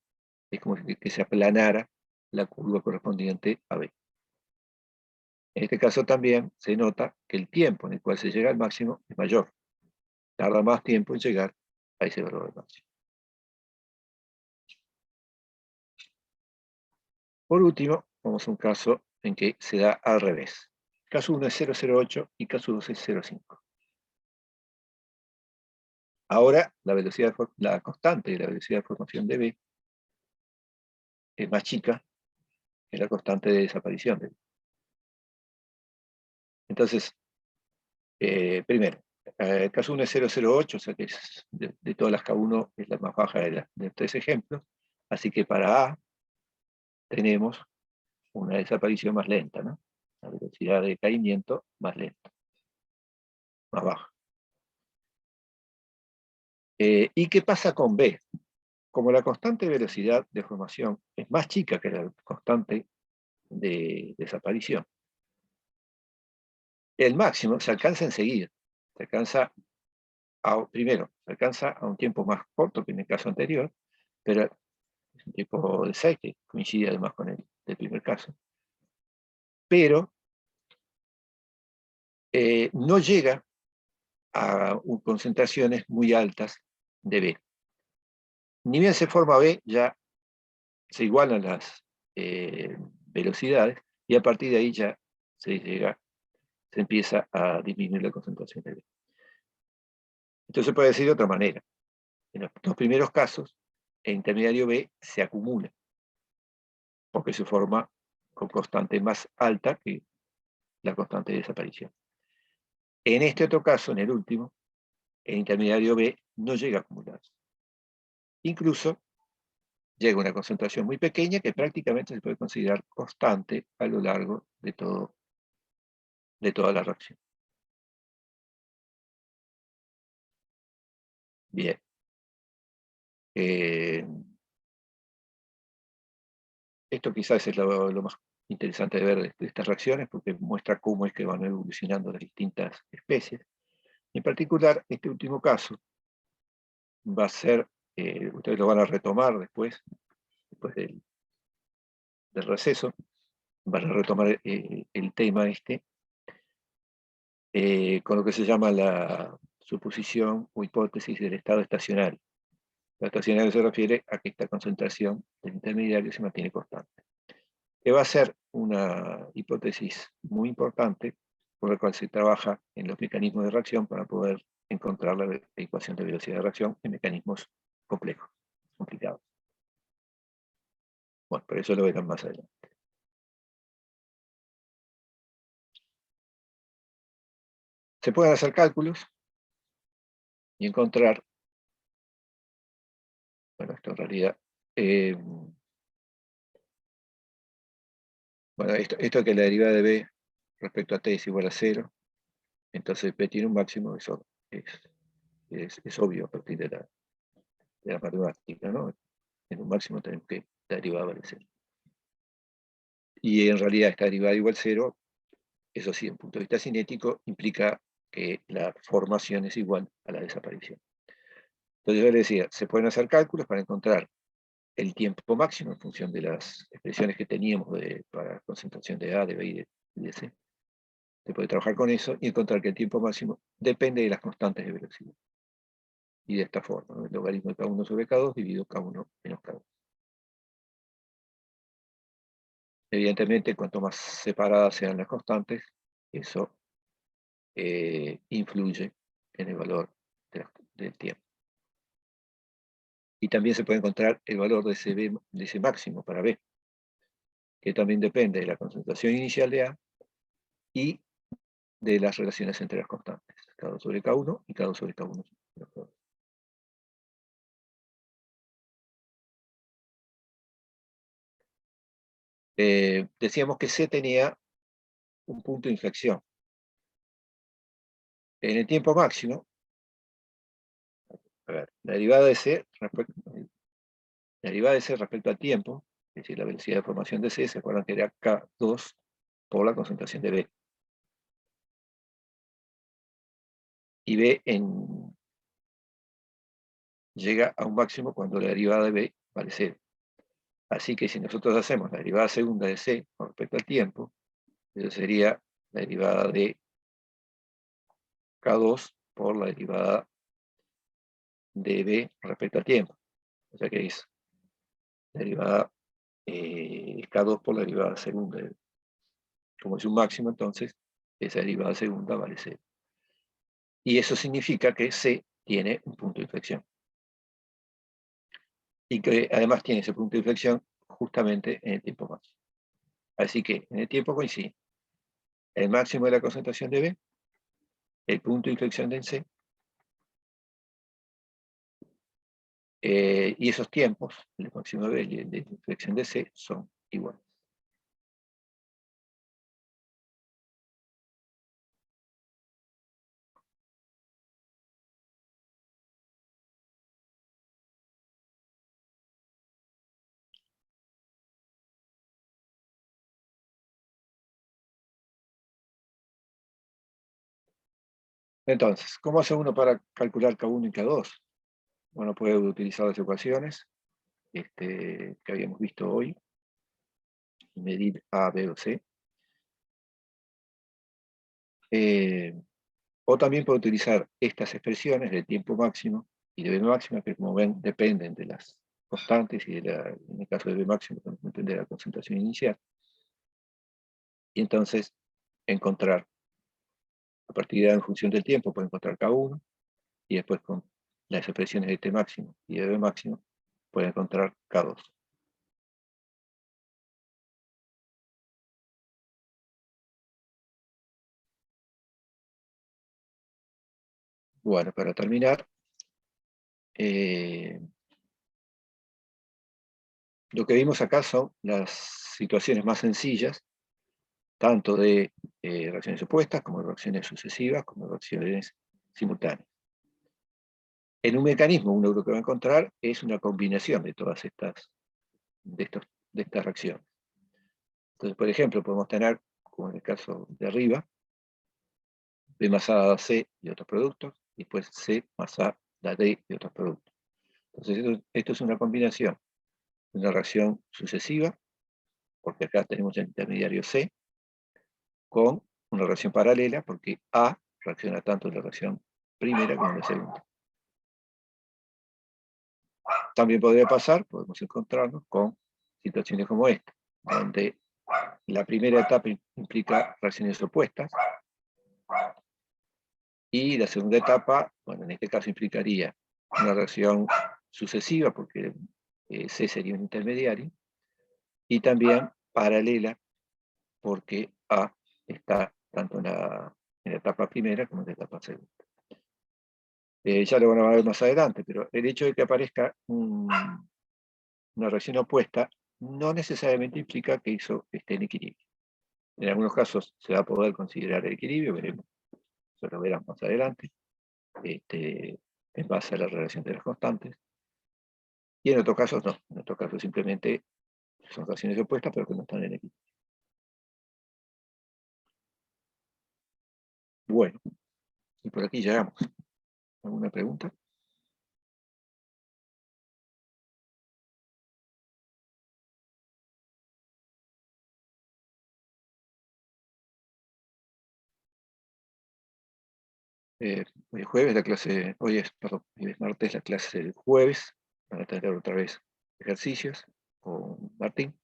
es como que se aplanara la curva correspondiente a B. En este caso también se nota que el tiempo en el cual se llega al máximo es mayor. Tarda más tiempo en llegar a ese valor del máximo. Por último, vamos a un caso en que se da al revés. Caso 1 es 0,08 y caso 2 es 0,5. Ahora la constante de la velocidad de formación de B es más chica que la constante de desaparición de B. Entonces, primero, el caso 1 es 0,08, o sea que de todas las K1 es la más baja de los tres ejemplos. Así que para A tenemos una desaparición más lenta, ¿no? La velocidad de caimiento más lenta, más baja. ¿Y qué pasa con B? Como la constante de velocidad de formación es más chica que la constante de desaparición, El máximo se alcanza enseguida. Se alcanza primero, se alcanza a un tiempo más corto que en el caso anterior, pero es un tiempo de 6, que coincide además con el del primer caso. Pero no llega a concentraciones muy altas de B. Ni bien se forma B, ya se igualan las velocidades, y a partir de ahí ya se empieza a disminuir la concentración de B. Entonces se puede decir de otra manera. En los dos primeros casos, el intermediario B se acumula, porque se forma con constante más alta que la constante de desaparición. En este otro caso, en el último, el intermediario B no llega a acumularse. Incluso llega a una concentración muy pequeña que prácticamente se puede considerar constante a lo largo de toda la reacción. Bien. Esto quizás es lo más interesante de ver de estas reacciones, porque muestra cómo es que van evolucionando las distintas especies. En particular, este último caso va a ser, ustedes lo van a retomar después del receso, van a retomar el tema este, con lo que se llama la suposición o hipótesis del estado estacionario. La estacionario se refiere a que esta concentración del intermediario se mantiene constante, que va a ser una hipótesis muy importante por la cual se trabaja en los mecanismos de reacción para poder encontrar la ecuación de velocidad de reacción en mecanismos complejos, complicados. Bueno, pero eso lo verán más adelante. Se pueden hacer cálculos y encontrar, bueno, esto en realidad, bueno, esto que la derivada de B respecto a t es igual a 0, entonces B tiene un máximo, eso es obvio a partir de la matemática, ¿no? En un máximo tenemos que la derivada vale 0. Y en realidad esta derivada igual a 0, eso sí, en punto de vista cinético, implica que la formación es igual a la desaparición. Entonces yo les decía, se pueden hacer cálculos para encontrar el tiempo máximo en función de las expresiones que teníamos para concentración de A, de B y de C. Se puede trabajar con eso y encontrar que el tiempo máximo depende de las constantes de velocidad. Y de esta forma, ¿no? El logaritmo de K1 sobre K2 dividido K1 menos K2. Evidentemente, cuanto más separadas sean las constantes, eso influye en el valor del tiempo. Y también se puede encontrar el valor de ese máximo para B, que también depende de la concentración inicial de A y de las relaciones entre las constantes, K2 sobre K1 y K2 sobre K1 menos K2. Decíamos que C tenía un punto de inflexión. En el tiempo máximo, a ver, la derivada de C respecto al tiempo, es decir, la velocidad de formación de C, se acuerdan que era K2 por la concentración de B. Y B llega a un máximo cuando la derivada de B vale 0. Así que si nosotros hacemos la derivada segunda de C con respecto al tiempo, eso sería la derivada de K2 por la derivada de B respecto al tiempo. O sea que es la derivada K2 por la derivada segunda. Como es un máximo, entonces esa derivada segunda vale 0. Y eso significa que C tiene un punto de inflexión. Y que además tiene ese punto de inflexión justamente en el tiempo máximo. Así que en el tiempo coincide el máximo de la concentración de B, el punto de inflexión de C, y esos tiempos, el máximo de B y el de inflexión de C, son iguales. Entonces, ¿cómo hace uno para calcular K1 y K2? Bueno, puede utilizar las ecuaciones que habíamos visto hoy, y medir A, B o C. O también puede utilizar estas expresiones de tiempo máximo y de B máxima, que como ven dependen de las constantes y en el caso de B máximo, depende de la concentración inicial. Y entonces encontrar, a partir de en función del tiempo, puede encontrar K1, y después con las expresiones de T máximo y de B máximo, puede encontrar K2. Bueno, para terminar, lo que vimos acá son las situaciones más sencillas, tanto de reacciones opuestas, como de reacciones sucesivas, como de reacciones simultáneas. En un mecanismo, uno lo que va a encontrar es una combinación de todas de estas reacciones. Entonces, por ejemplo, podemos tener, como en el caso de arriba, B más A da C y otros productos, y después C más A da D y otros productos. Entonces, esto es una combinación de una reacción sucesiva, porque acá tenemos el intermediario C, con una reacción paralela, porque A reacciona tanto en la reacción primera como en la segunda. También podría pasar, podemos encontrarnos con situaciones como esta, donde la primera etapa implica reacciones opuestas, y la segunda etapa, bueno, en este caso implicaría una reacción sucesiva, porque C sería un intermediario, y también paralela, porque A está tanto en la etapa primera como en la etapa segunda. Ya lo van a ver más adelante, pero el hecho de que aparezca una reacción opuesta no necesariamente implica que eso esté en equilibrio. En algunos casos se va a poder considerar el equilibrio, veremos, eso lo verán más adelante, en base a la relación de las constantes. Y en otros casos no, en otros casos simplemente son reacciones opuestas, pero que no están en equilibrio. Bueno, y por aquí llegamos. ¿Alguna pregunta? Hoy es jueves la clase, perdón, hoy es martes la clase del jueves, van a tener otra vez ejercicios con Martín,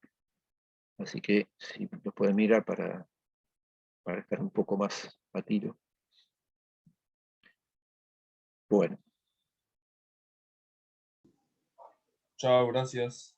así que si los pueden mirar para estar un poco más a tiro. Bueno. Chao, gracias.